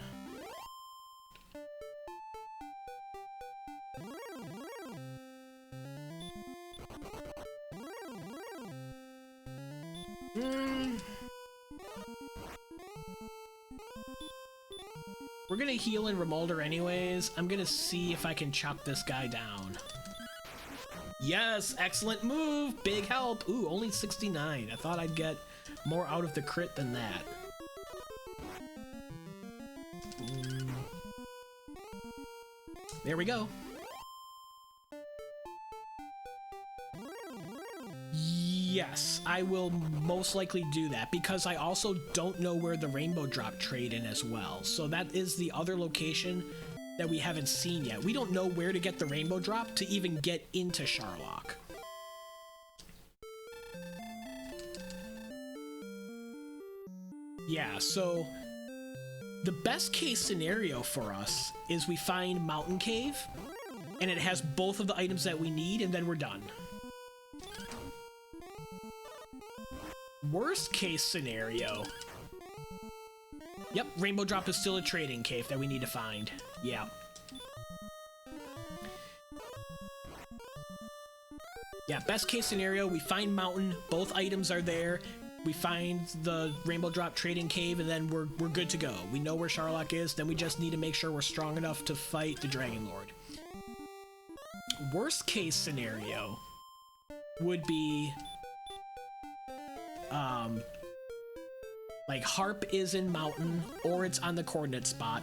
We're gonna heal in Remolder anyways. I'm gonna see if I can chop this guy down. Yes, excellent move, big help. Ooh, only 69. I thought I'd get more out of the crit than that. There we go. Yes, I will most likely do that, because I also don't know where the rainbow drop trade in as well. So that is the other location that we haven't seen yet. We don't know where to get the rainbow drop to even get into Charlock. Yeah, so the best case scenario for us is we find Mountain Cave and it has both of the items that we need, and then we're done. Worst case scenario. Yep, rainbow drop is still a trading cave that we need to find. Yeah. Yeah, best case scenario, we find Mountain, both items are there, we find the rainbow drop trading cave, and then we're good to go. We know where Charlock is, then we just need to make sure we're strong enough to fight the Dragonlord. Worst case scenario would be like Harp is in Mountain, or it's on the coordinate spot,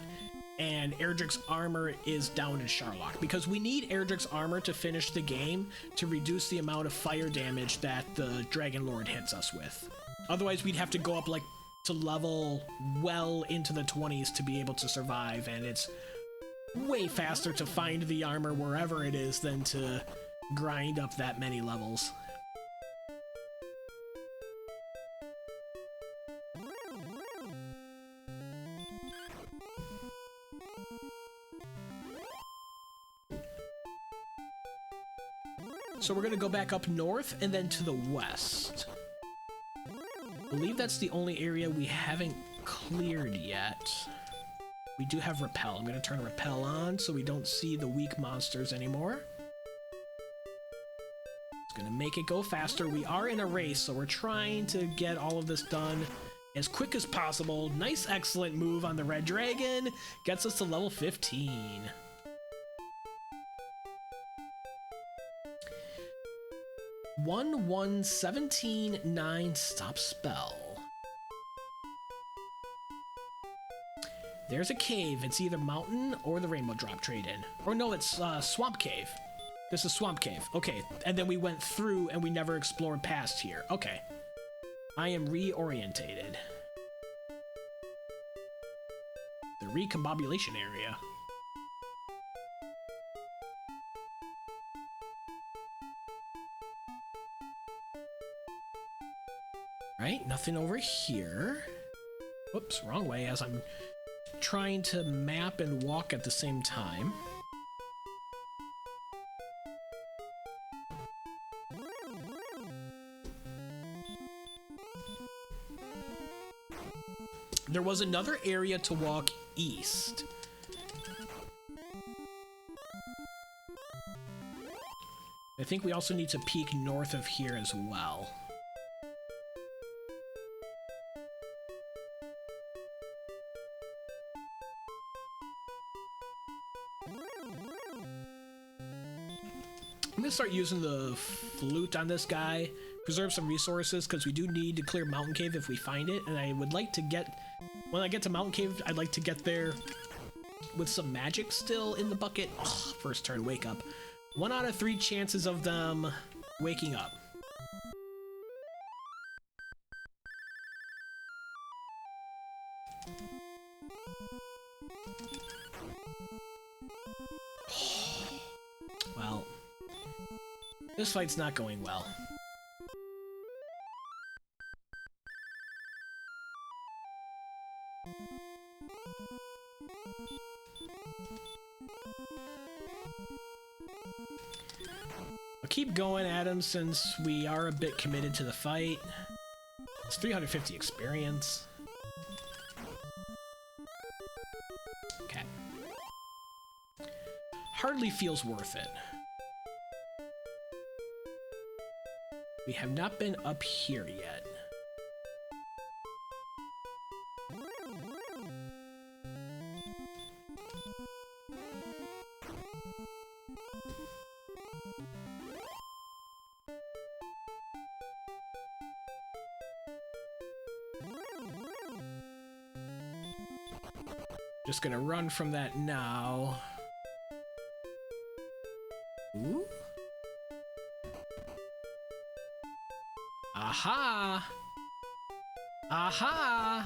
and Erdrick's armor is down in Charlock, because we need Erdrick's armor to finish the game to reduce the amount of fire damage that the Dragonlord hits us with. Otherwise, we'd have to go up like to level well into the 20s to be able to survive, and it's way faster to find the armor wherever it is than to grind up that many levels. So we're gonna go back up north and then to the west. I believe that's the only area we haven't cleared yet. We do have repel. I'm going to turn repel on so we don't see the weak monsters anymore. It's going to make it go faster. We are in a race, so we're trying to get all of this done as quick as possible. Nice, excellent move on the red dragon. Gets us to level 15. 1-1-17-9 stop spell. There's a cave. It's either mountain or the rainbow drop trade-in. Or no, it's swamp cave. This is swamp cave. Okay, and then we went through and we never explored past here. Okay. I am reorientated. The recombobulation area. Right, nothing over here. Whoops, wrong way as I'm trying to map and walk at the same time. There was another area to walk east. I think we also need to peek north of here as well. I'm gonna start using the flute on this guy, preserve some resources, because we do need to clear Mountain Cave if we find it, and I would like to get, when I get to Mountain Cave, I'd like to get there with some magic still in the bucket. Oh, first turn, wake up. 1 out of 3 chances of them waking up. Well, this fight's not going well. I'll keep going at him since we are a bit committed to the fight. It's 350 experience. Okay. Hardly feels worth it. We have not been up here yet. Just gonna run from that now. Ooh. Aha! Aha!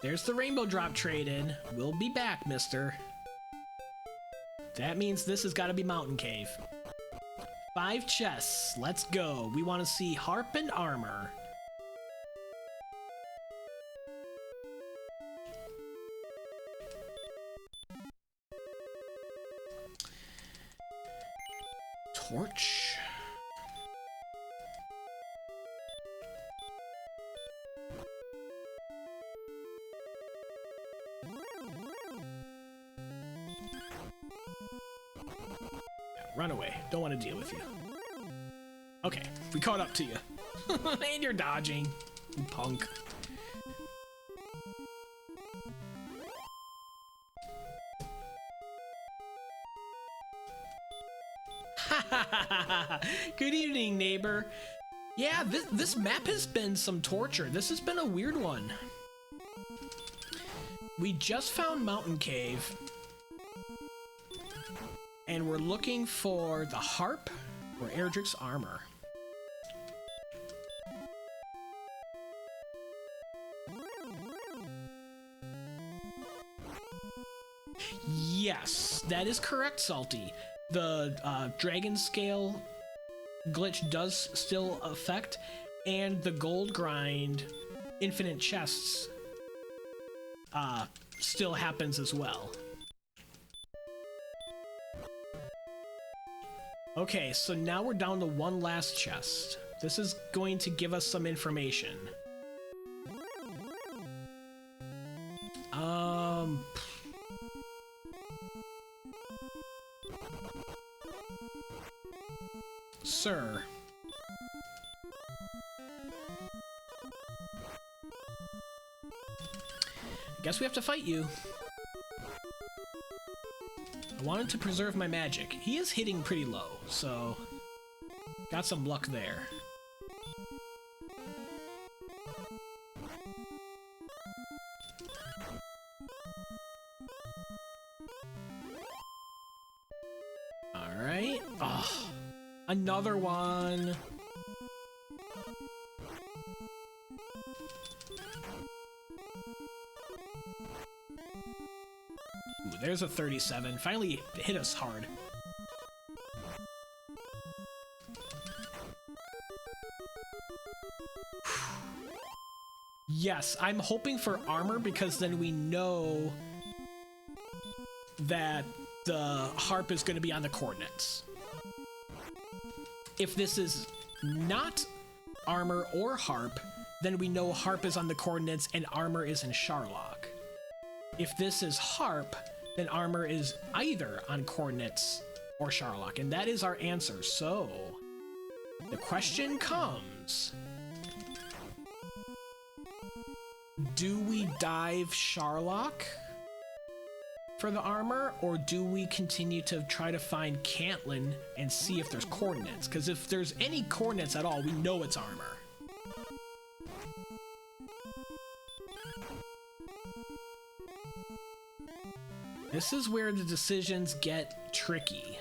There's the rainbow drop trade-in. We'll be back, mister. That means this has got to be Mountain Cave. 5 chests. Let's go. We want to see harp and armor. Torch. Run away. Don't want to deal with you. Okay, we caught up to you. And you're dodging, you punk. Good evening, neighbor. Yeah, this map has been some torture. This has been a weird one. We just found Mountain Cave. And we're looking for the harp or Erdrick's armor. Yes, that is correct, Salty. The dragon scale glitch does still affect, and the gold grind infinite chests still happens as well. Okay, so now we're down to one last chest. This is going to give us some information. Sir. Guess we have to fight you. I wanted to preserve my magic. He is hitting pretty low, so got some luck there. Alright. Oh, another one. Ooh, there's a 37. Finally hit us hard. Yes, I'm hoping for armor because then we know that the harp is going to be on the coordinates. If this is not armor or harp, then we know harp is on the coordinates and armor is in Charlock. If this is harp, then armor is either on coordinates or Charlock, and that is our answer. So the question comes, do we dive Charlock for the armor, or do we continue to try to find Cantlin and see if there's coordinates? Because if there's any coordinates at all, we know it's armor. This is where the decisions get tricky.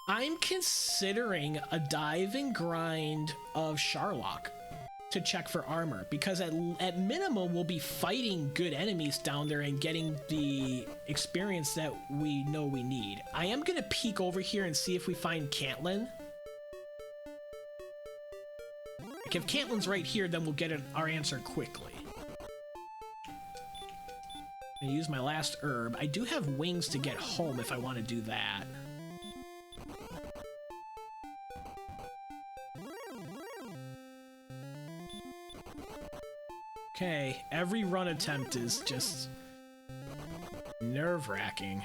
I'm considering a dive and grind of Charlock to check for armor, because at minimum we'll be fighting good enemies down there and getting the experience that we know we need. I am gonna peek over here and see if we find Cantlin. Like if Cantlin's right here, then we'll get our answer quickly. I'm gonna use my last herb. I do have wings to get home if I want to do that. Okay, every run attempt is just nerve-wracking.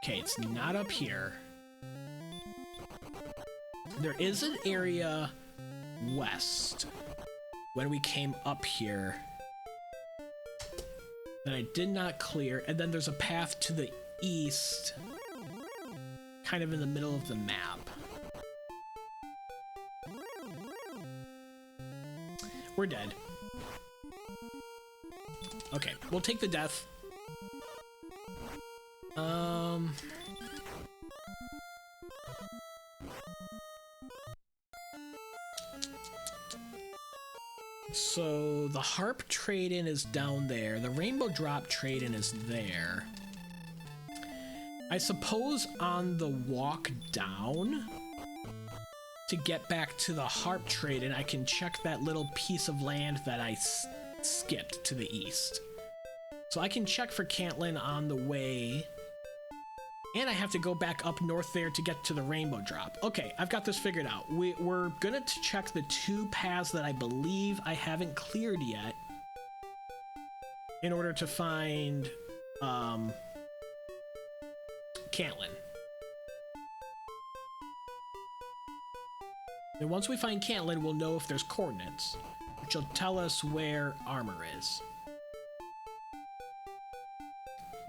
Okay, it's not up here. There is an area west when we came up here that I did not clear, and then there's a path to the east, kind of in the middle of the map. We're dead. Okay, we'll take the death. So the harp trade-in is down there. The rainbow drop trade-in is there. I suppose on the walk down to get back to the harp trade-in, I can check that little piece of land that I skipped to the east. So I can check for Cantlin on the way. And I have to go back up north there to get to the rainbow drop. Okay, I've got this figured out. We're gonna check the two paths that I believe I haven't cleared yet in order to find Cantlin. And once we find Cantlin, we'll know if there's coordinates, which will tell us where armor is.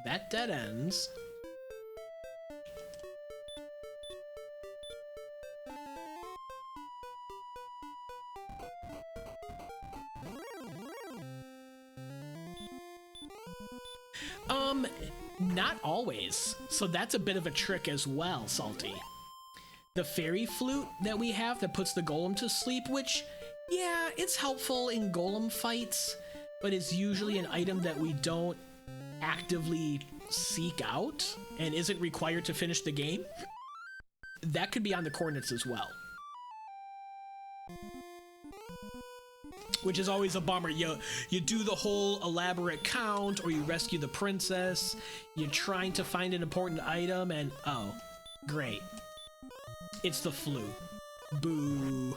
That dead ends. Not always. So that's a bit of a trick as well, Salty. The fairy flute that we have that puts the golem to sleep, which, yeah, it's helpful in golem fights, but is usually an item that we don't actively seek out and isn't required to finish the game. That could be on the coordinates as well. which is always a bummer. You do the whole elaborate count, or you rescue the princess, you're trying to find an important item, and oh, great. It's the flu. Boo.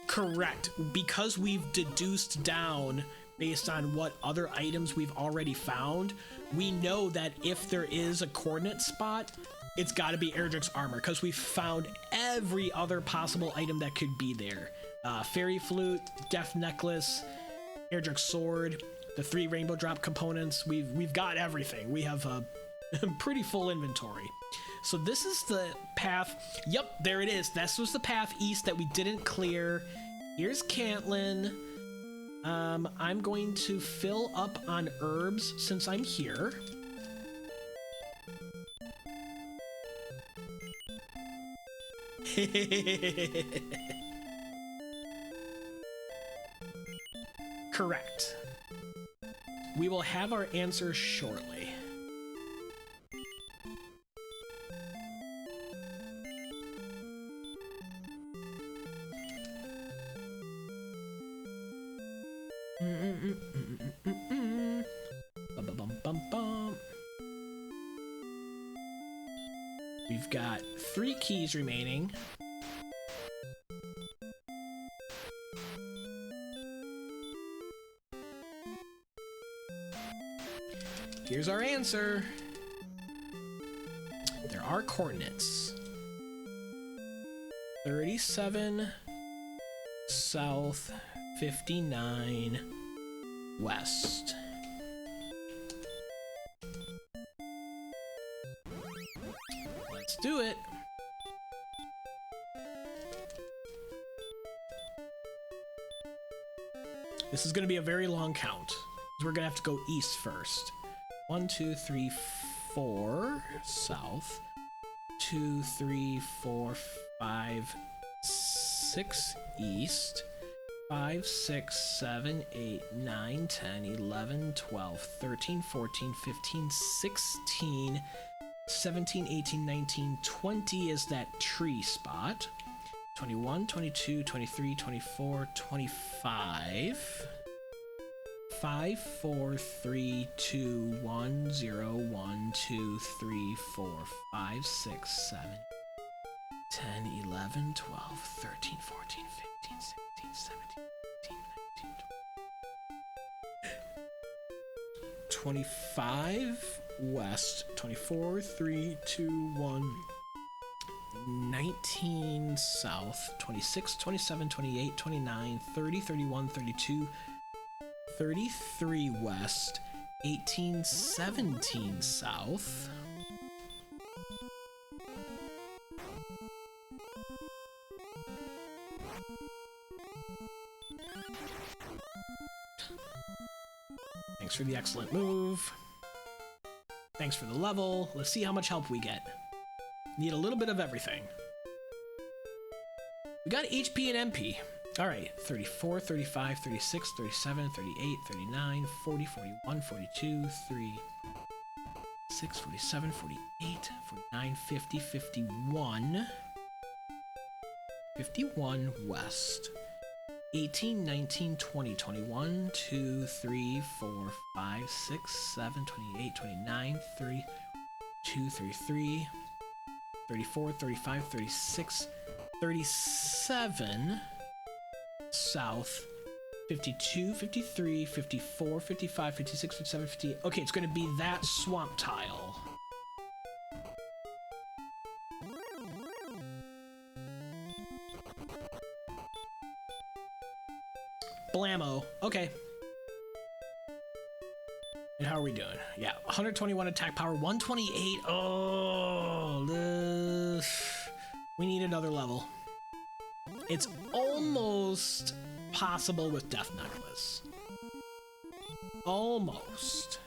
Correct. Because we've deduced down based on what other items we've already found, we know that if there is a coordinate spot, it's got to be Erdrick's armor, because we've found every other possible item that could be there. Fairy flute, death necklace, Erdrick's sword, the 3 rainbow drop components. We've got everything. We have a pretty full inventory. So this is the path. Yep, there it is. This was the path east that we didn't clear. Here's Cantlin. I'm going to fill up on herbs since I'm here. Correct. We will have our answer shortly. We've got 3 keys remaining. Here's our answer. There are coordinates. 37 south, 59 west. Let's do it. This is going to be a very long count. We're going to have to go east first. 1, 2, 3, 4 south. 2, 3, 4, 5, 6 east. 5, 6, 7, 8, 9, 10, 11, 12, 13, 14, 15, 16, 17, 18, 19, 20 is that tree spot. 21, 22, 23, 24, 25. 5, 4, 3, 2, 1, 0, 1, 2, 3, 4, 5, 6, 7, 10, 11, 12, 13, 14, 15, 16, 17, 18, 19, 20. 25 west, 24, 3, 2, 1, 19 south, 26, 27, 28, 29, 30, 31, 32, 33 west, 18, 17 south. Thanks for the excellent move. Thanks for the level. Let's see how much help we get. Need a little bit of everything. We got HP and MP. Alright, 34, 35, 36, 37, 38, 39, 40, 41, 42, 46, 47, 48, 49, 50, 51. 51 west. 18, 19, 20, 21, 2, 3, 4, 5, 6, 7, 28, 29, 30, 2, 33, 34, 35, 36, 37 south, 52, 53, 54, 55, 56, 57, 58. Okay, it's going to be that swamp tile. Blammo. Okay. And how are we doing? Yeah, 121 attack power, 128. Oh, we need another level. It's almost possible with Death Necklace. Almost.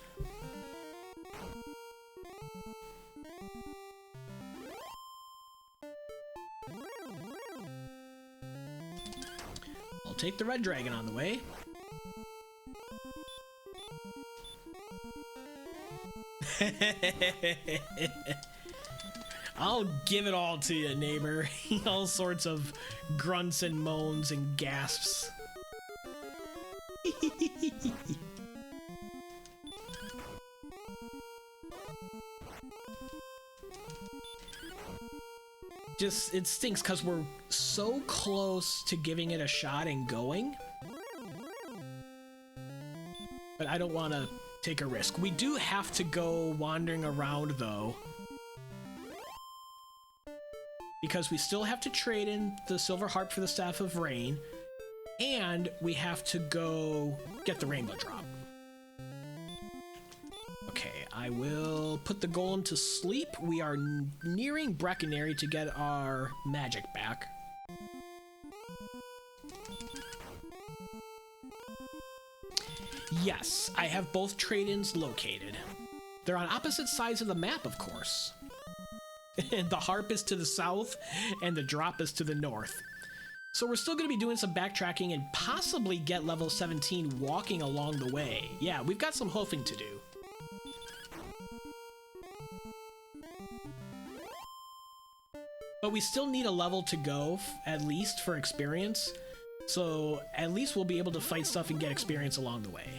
I'll take the red dragon on the way. I'll give it all to you, neighbor. All sorts of grunts and moans and gasps. Just, it stinks because we're so close to giving it a shot and going. But I don't want to take a risk. We do have to go wandering around, though. Because we still have to trade in the Silver Harp for the Staff of Rain. And we have to go get the Rainbow Drop. Okay, I will put the golem to sleep. We are nearing Breckenary to get our magic back. Yes, I have both trade-ins located. They're on opposite sides of the map, of course. The harp is to the south, and the drop is to the north. So we're still going to be doing some backtracking and possibly get level 17 walking along the way. Yeah, we've got some hoofing to do. But we still need a level to go, at least, for experience. So at least we'll be able to fight stuff and get experience along the way.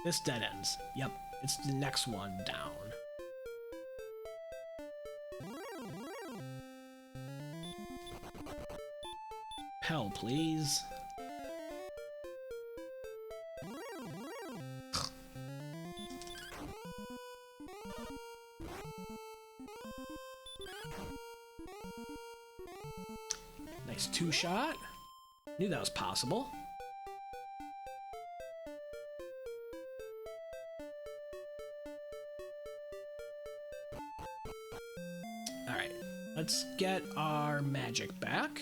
This dead ends. Yep, it's the next one down. Hell, please. Nice two-shot. Knew that was possible. Alright, let's get our magic back.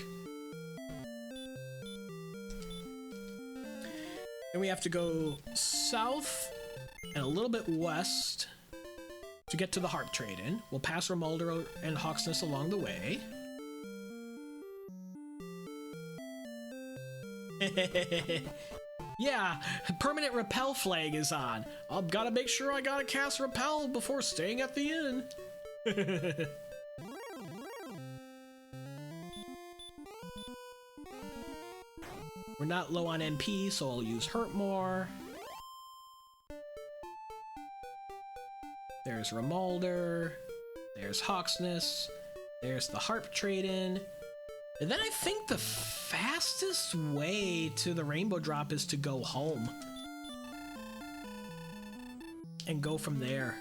And we have to go south and a little bit west to get to the harp trade-in. We'll pass Remolder and Hawksness along the way. Yeah, permanent repel flag is on. I've got to make sure I gotta cast repel before staying at the inn. We're not low on MP, so I'll use Hurt more. There's Remolder. There's Hawksness. There's the harp trade-in. And then I think the fastest way to the Rainbow Drop is to go home. And go from there.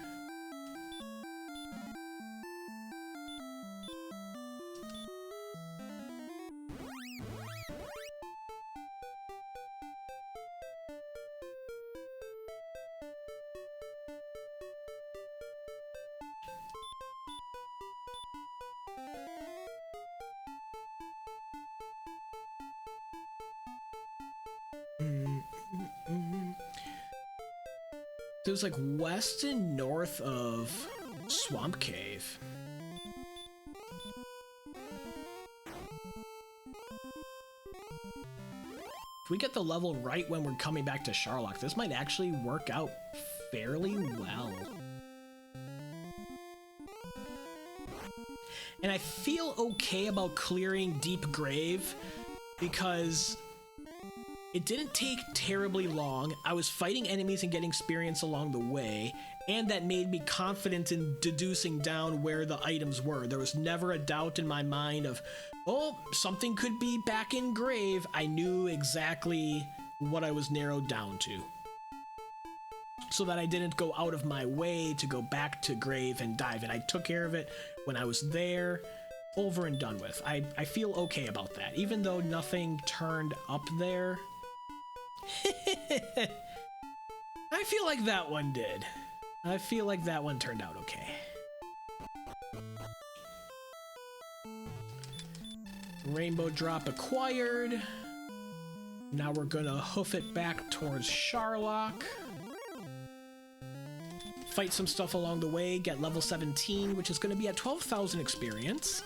It was like west and north of Swamp Cave. If we get the level right when we're coming back to Charlock, this might actually work out fairly well. And I feel okay about clearing Deep Grave because it didn't take terribly long. I was fighting enemies and getting experience along the way, and that made me confident in deducing down where the items were. There was never a doubt in my mind of, oh, something could be back in Grave. I knew exactly what I was narrowed down to, so that I didn't go out of my way to go back to Grave and dive in. I took care of it when I was there. Over and done with. I feel okay about that, even though nothing turned up there. I feel like that one did. I feel like that one turned out okay. Rainbow Drop acquired. Now we're gonna hoof it back towards Charlock. Fight some stuff along the way, get level 17, which is gonna be at 12,000 experience.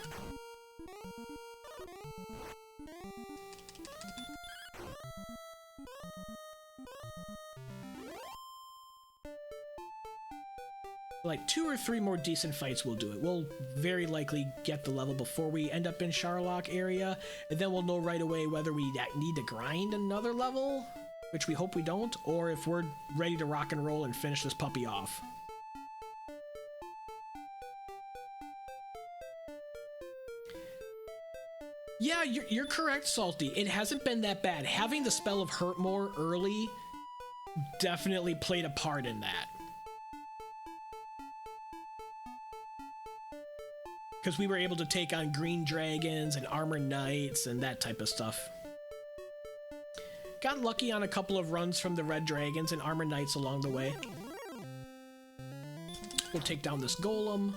Like 2 or 3 more decent fights will do it. We'll very likely get the level before we end up in Charlock area, and then we'll know right away whether we need to grind another level, which we hope we don't, or if we're ready to rock and roll and finish this puppy off. Yeah, you're correct, Salty. It hasn't been that bad. Having the spell of Hurt More early definitely played a part in that. Because we were able to take on green dragons and armor knights and that type of stuff. Got lucky on a couple of runs from the red dragons and armor knights along the way. We'll take down this golem.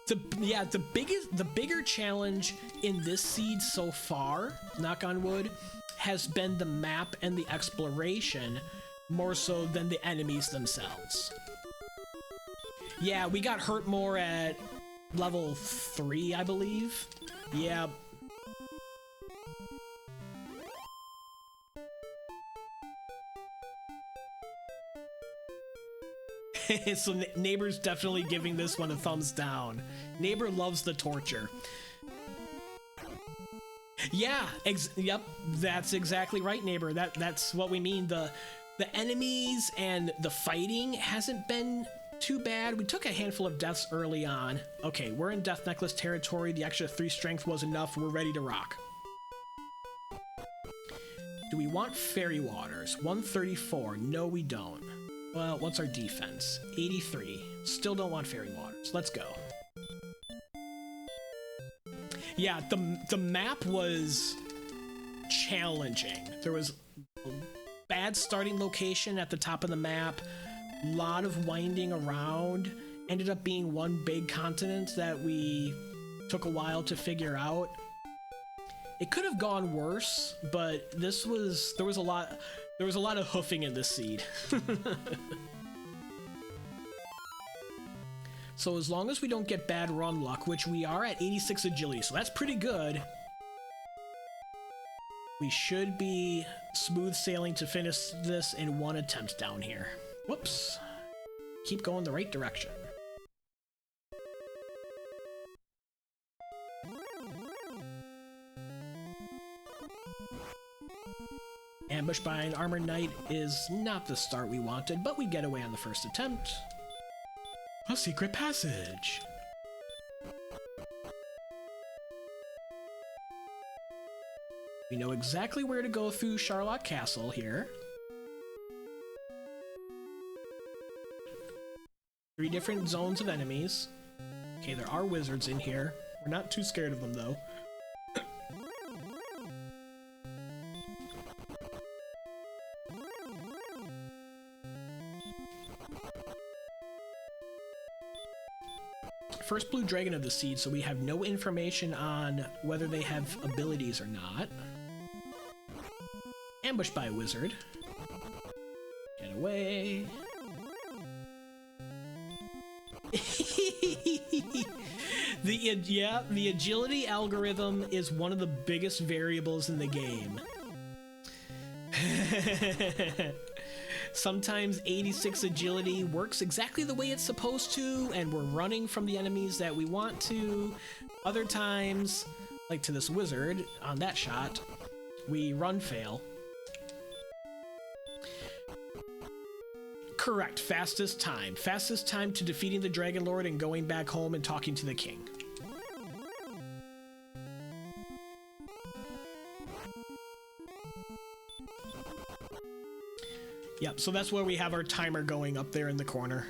The bigger challenge in this seed so far, knock on wood, has been the map and the exploration more so than the enemies themselves. Yeah, we got hurt more at level 3, I believe. Yeah. So Neighbor's definitely giving this one a thumbs down. Neighbor loves the torture. Yeah, yep, that's exactly right, Neighbor. That's what we mean. The enemies and the fighting hasn't been too bad. We took a handful of deaths early on. Okay, we're in Death Necklace territory. The extra 3 strength was enough. We're ready to rock. Do we want Fairy Waters? 134. No, we don't. Well, what's our defense? 83. Still don't want Fairy Waters. Let's go. Yeah, the map was challenging. There was a bad starting location at the top of the map. Lot of winding around. Ended up being one big continent that we took a while to figure out. It could have gone worse, but there was a lot of hoofing in this seed. So as long as we don't get bad run luck, which we are at 86 agility, so that's pretty good, we should be smooth sailing to finish this in 1 attempt down here. Whoops. Keep going the right direction. Ambush by an armored knight is not the start we wanted, but we get away on the first attempt. A secret passage! We know exactly where to go through Charlock Castle here. 3 different zones of enemies. Okay, there are wizards in here. We're not too scared of them, though. First blue dragon of the seed, so we have no information on whether they have abilities or not. Ambushed by a wizard. Get away. The agility algorithm is one of the biggest variables in the game. Sometimes 86 agility works exactly the way it's supposed to, and we're running from the enemies that we want to. Other times, like to this wizard on that shot, we run fail. Correct, fastest time. Fastest time to defeating the Dragonlord and going back home and talking to the king. Yep, so that's where we have our timer going up there in the corner.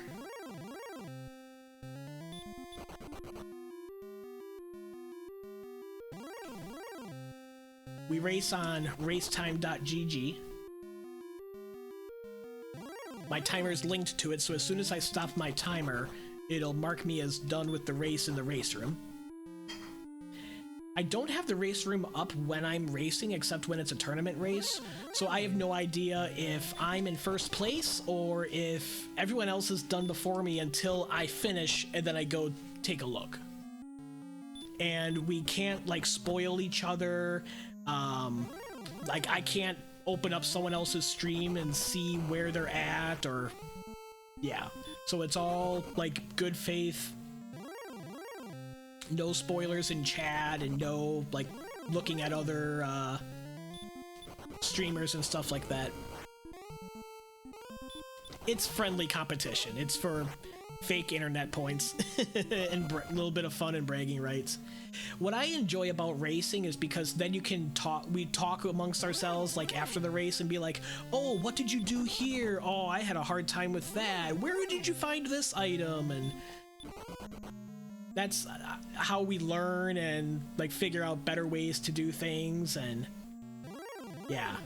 We race on racetime.gg. My timer is linked to it, so as soon as I stop my timer, it'll mark me as done with the race in the race room. I don't have the race room up when I'm racing, except when it's a tournament race, so I have no idea if I'm in first place or if everyone else is done before me until I finish and then I go take a look. And we can't, like, spoil each other. Like, I can't open up someone else's stream and see where they're at, or yeah. So it's all like good faith, no spoilers in chat, and no like looking at other streamers and stuff like that. It's friendly competition. It's for fake internet points and a little bit of fun and bragging rights. What I enjoy about racing is because then you can we talk amongst ourselves like after the race and be like, oh, what did you do here? Oh, I had a hard time with that. Where did you find this item? And that's how we learn and like figure out better ways to do things. And yeah,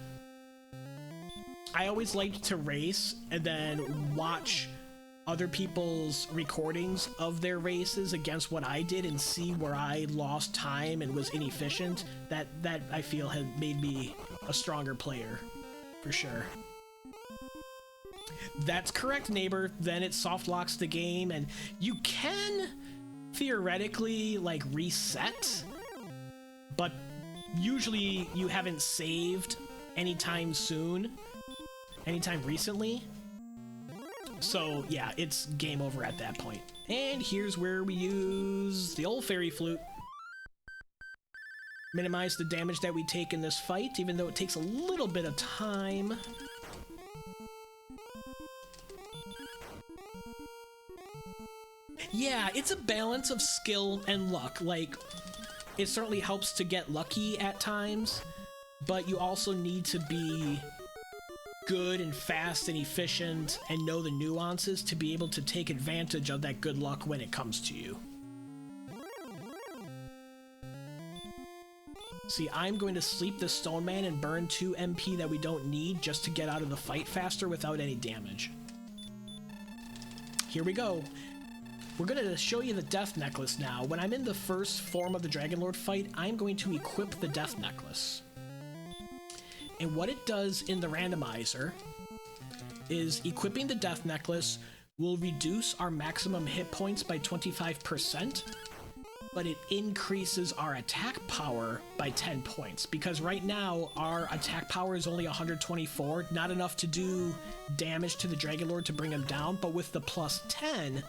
I always liked to race and then watch other people's recordings of their races against what I did and see where I lost time and was inefficient. That I feel had made me a stronger player, for sure. That's correct, neighbor. Then it soft locks the game, and you can theoretically like reset, but usually you haven't saved anytime recently. So yeah, it's game over at that point. And here's where we use the old fairy flute. Minimize the damage that we take in this fight, even though it takes a little bit of time. Yeah, it's a balance of skill and luck. Like, it certainly helps to get lucky at times, but you also need to be good and fast and efficient and know the nuances to be able to take advantage of that good luck when it comes to you. See, I'm going to sleep the Stone Man and burn 2 MP that we don't need just to get out of the fight faster without any damage. Here we go. We're going to show you the Death Necklace now. When I'm in the first form of the Dragonlord fight, I'm going to equip the Death Necklace. And what it does in the randomizer is equipping the Death Necklace will reduce our maximum hit points by 25%, but it increases our attack power by 10 points. Because right now, our attack power is only 124, not enough to do damage to the Dragonlord to bring him down, but with the plus 10,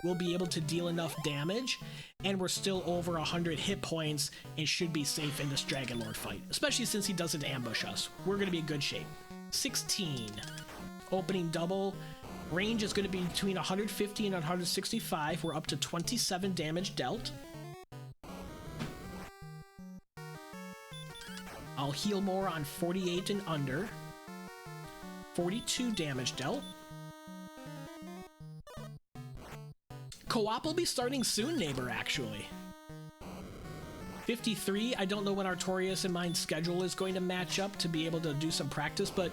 we'll be able to deal enough damage, and we're still over 100 hit points and should be safe in this Dragonlord fight, especially since he doesn't ambush us. We're going to be in good shape. 16. Opening double. Range is going to be between 150 and 165. We're up to 27 damage dealt. I'll heal more on 48 and under. 42 damage dealt. Co-op will be starting soon, neighbor, actually. 53, I don't know when Artorias and mine's schedule is going to match up to be able to do some practice, but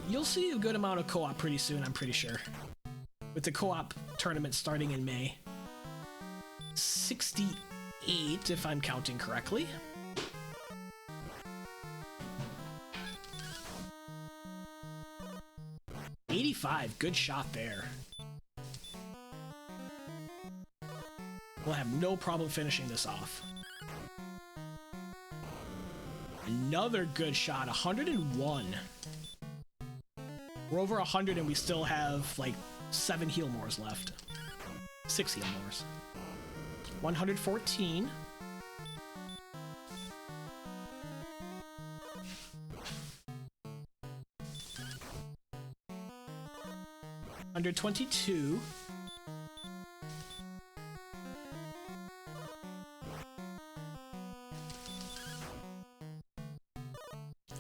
you'll see a good amount of co-op pretty soon, I'm pretty sure. With the co-op tournament starting in May. 68, if I'm counting correctly. $85, good shot there. We'll have no problem finishing this off. Another good shot, 101. We're over 100 and we still have like 7 heal mores left. 6 heal mores. 114. Under 22.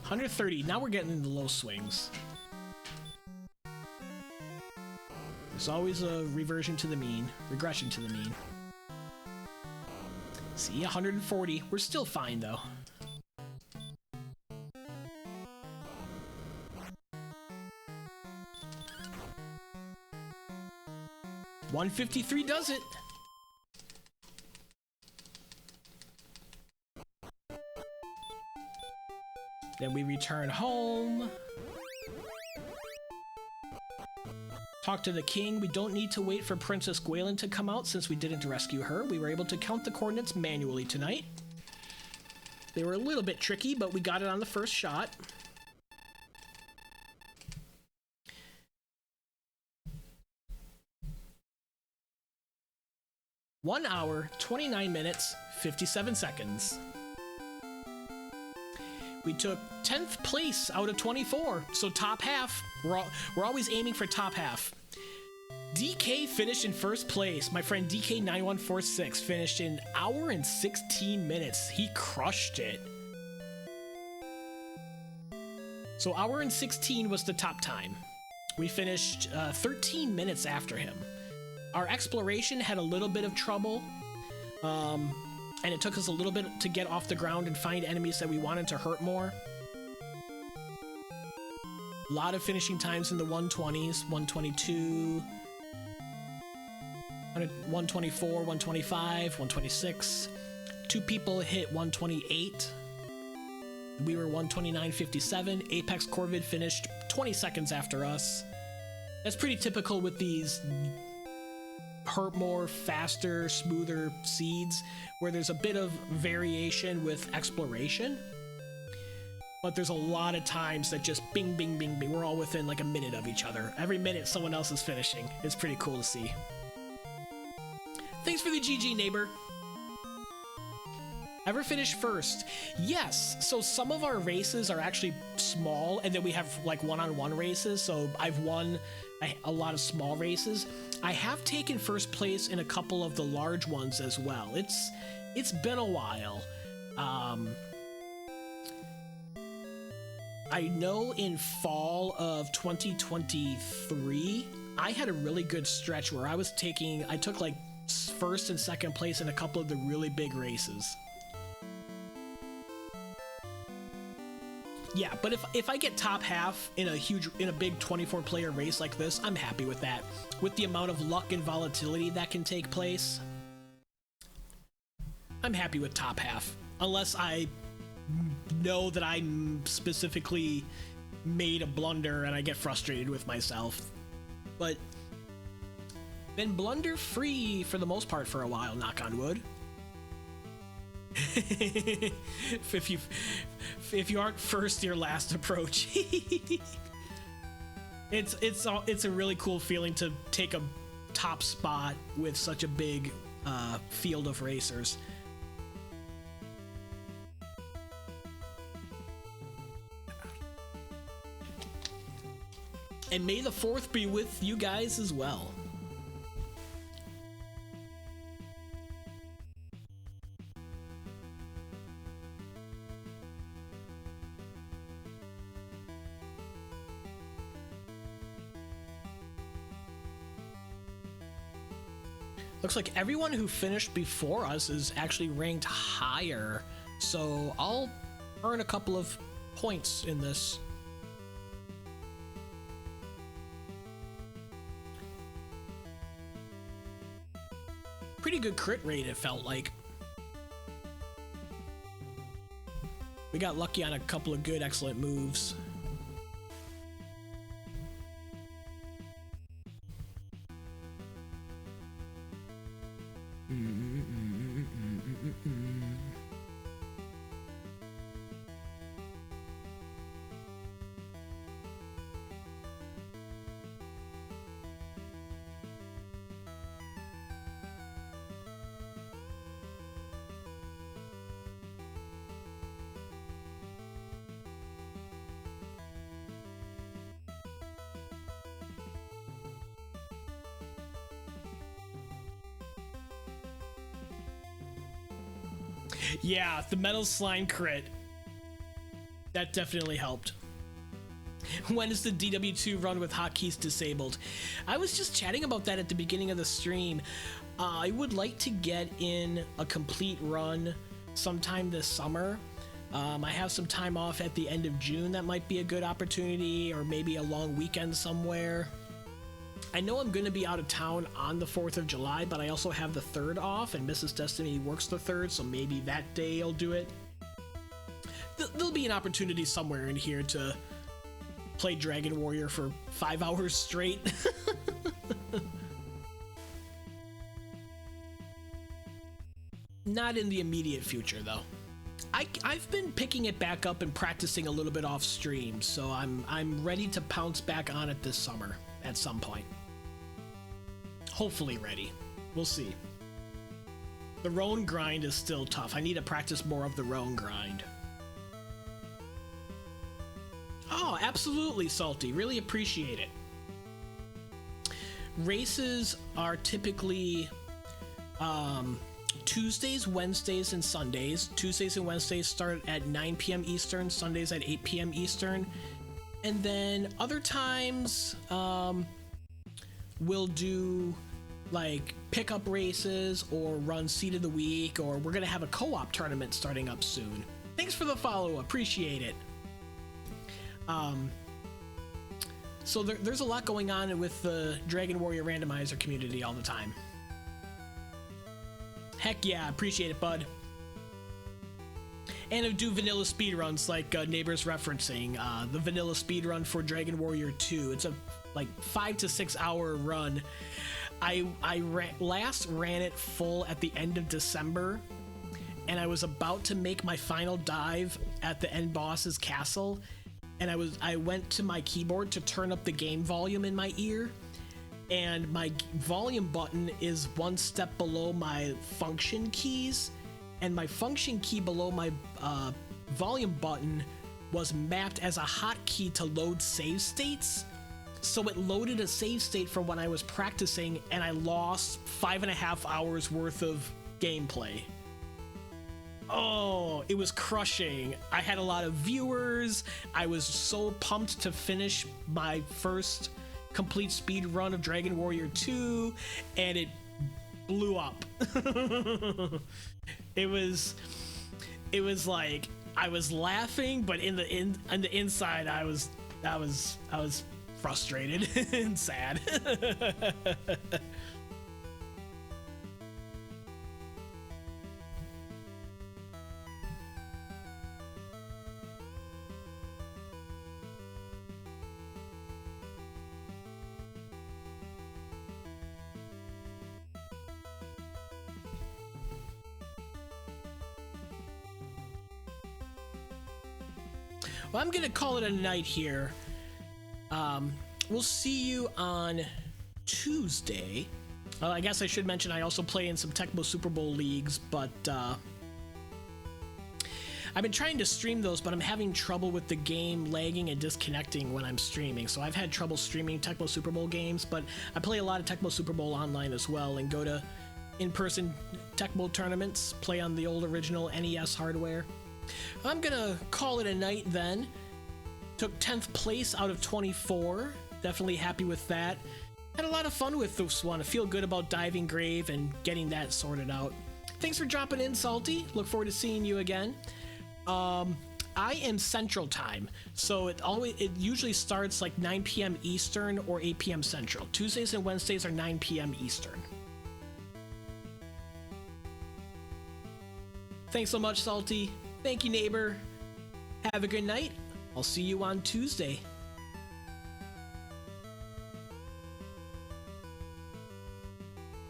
130. Now we're getting into low swings. There's always a reversion to the mean, regression to the mean. See, 140. We're still fine though. $153 does it. Then we return home. Talk to the king. We don't need to wait for Princess Gwaelin to come out since we didn't rescue her. We were able to count the coordinates manually tonight. They were a little bit tricky, but we got it on the first shot. 1 hour, 29 minutes, 57 seconds. We took 10th place out of 24, so top half. We're always aiming for top half. DK finished in first place. My friend DK9146 finished in 1 hour and 16 minutes. He crushed it. So 1 hour and 16 was the top time. We finished 13 minutes after him. Our exploration had a little bit of trouble. And it took us a little bit to get off the ground and find enemies that we wanted to hurt more. A lot of finishing times in the 120s, 122, 124, 125, 126. 2 people hit 128. We were 129.57. Apex Corvid finished 20 seconds after us. That's pretty typical with these hurt more, faster, smoother seeds, where there's a bit of variation with exploration, but there's a lot of times that just bing, bing, bing, bing. We're all within like a minute of each other. Every minute someone else is finishing. It's pretty cool to see. Thanks for the GG, neighbor. Ever finish first? Yes. So some of our races are actually small, and then we have like one-on-one races. So I've won a lot of small races. I have taken first place in a couple of the large ones as well. It's been a while. I know in fall of 2023, I had a really good stretch where I took like first and second place in a couple of the really big races. Yeah, but if I get top half in a big 24-player race like this, I'm happy with that. With the amount of luck and volatility that can take place, I'm happy with top half. Unless I know that I specifically made a blunder and I get frustrated with myself. But been blunder-free for the most part for a while, knock on wood. if you aren't first, you're last approach. It's a really cool feeling to take a top spot with such a big field of racers. And may the 4th be with you guys as well. Looks like everyone who finished before us is actually ranked higher, so I'll earn a couple of points in this. Pretty good crit rate, it felt like. We got lucky on a couple of good, excellent moves. Yeah, the metal slime crit. That definitely helped. When is the DW2 run with hotkeys disabled? I was just chatting about that at the beginning of the stream. I would like to get in a complete run sometime this summer. I have some time off at the end of June. That might be a good opportunity, or maybe a long weekend somewhere. I know I'm going to be out of town on the 4th of July, but I also have the 3rd off, and Mrs. Destiny works the 3rd, so maybe that day I'll do it. There'll be an opportunity somewhere in here to play Dragon Warrior for 5 hours straight. Not in the immediate future, though. I've been picking it back up and practicing a little bit off stream, so I'm ready to pounce back on it this summer at some point. Hopefully ready. We'll see. The roan grind is still tough. I need to practice more of the roan grind. Oh, absolutely, Salty. Really appreciate it. Races are typically Tuesdays, Wednesdays, and Sundays. Tuesdays and Wednesdays start at 9 p.m. Eastern, Sundays at 8 p.m. Eastern. And then other times, we'll do like pickup races or run Seed of the Week, or we're gonna have a co-op tournament starting up soon. Thanks for the follow, appreciate it. So there's a lot going on with the Dragon Warrior Randomizer community all the time. Heck yeah, appreciate it, bud. And I do vanilla speedruns like Neighbor's referencing. The vanilla speedrun for Dragon Warrior 2. It's a like 5 to 6 hour run. I last ran it full at the end of December, and I was about to make my final dive at the end boss's castle, and I went to my keyboard to turn up the game volume in my ear, and my volume button is one step below my function keys, and my function key below my volume button was mapped as a hotkey to load save states. So it loaded a save state from when I was practicing, and I lost 5.5 hours worth of gameplay. Oh, it was crushing. I had a lot of viewers. I was so pumped to finish my first complete speed run of Dragon Warrior 2, and it blew up. It was like I was laughing, but in the inside I was frustrated and sad. Well, I'm gonna call it a night here. We'll see you on Tuesday. I guess I should mention I also play in some Tecmo Super Bowl leagues, but I've been trying to stream those, but I'm having trouble with the game lagging and disconnecting when I'm streaming. So I've had trouble streaming Tecmo Super Bowl games, but I play a lot of Tecmo Super Bowl online as well, and go to in-person Tecmo tournaments, play on the old original NES hardware. I'm gonna call it a night then. Took 10th place out of 24. Definitely happy with that. Had a lot of fun with this one. I feel good about Diving Grave and getting that sorted out. Thanks for dropping in, Salty. Look forward to seeing you again. I am Central Time, so it usually starts like 9 p.m. Eastern or 8 p.m. Central. Tuesdays and Wednesdays are 9 p.m. Eastern. Thanks so much, Salty. Thank you, neighbor. Have a good night. I'll see you on Tuesday.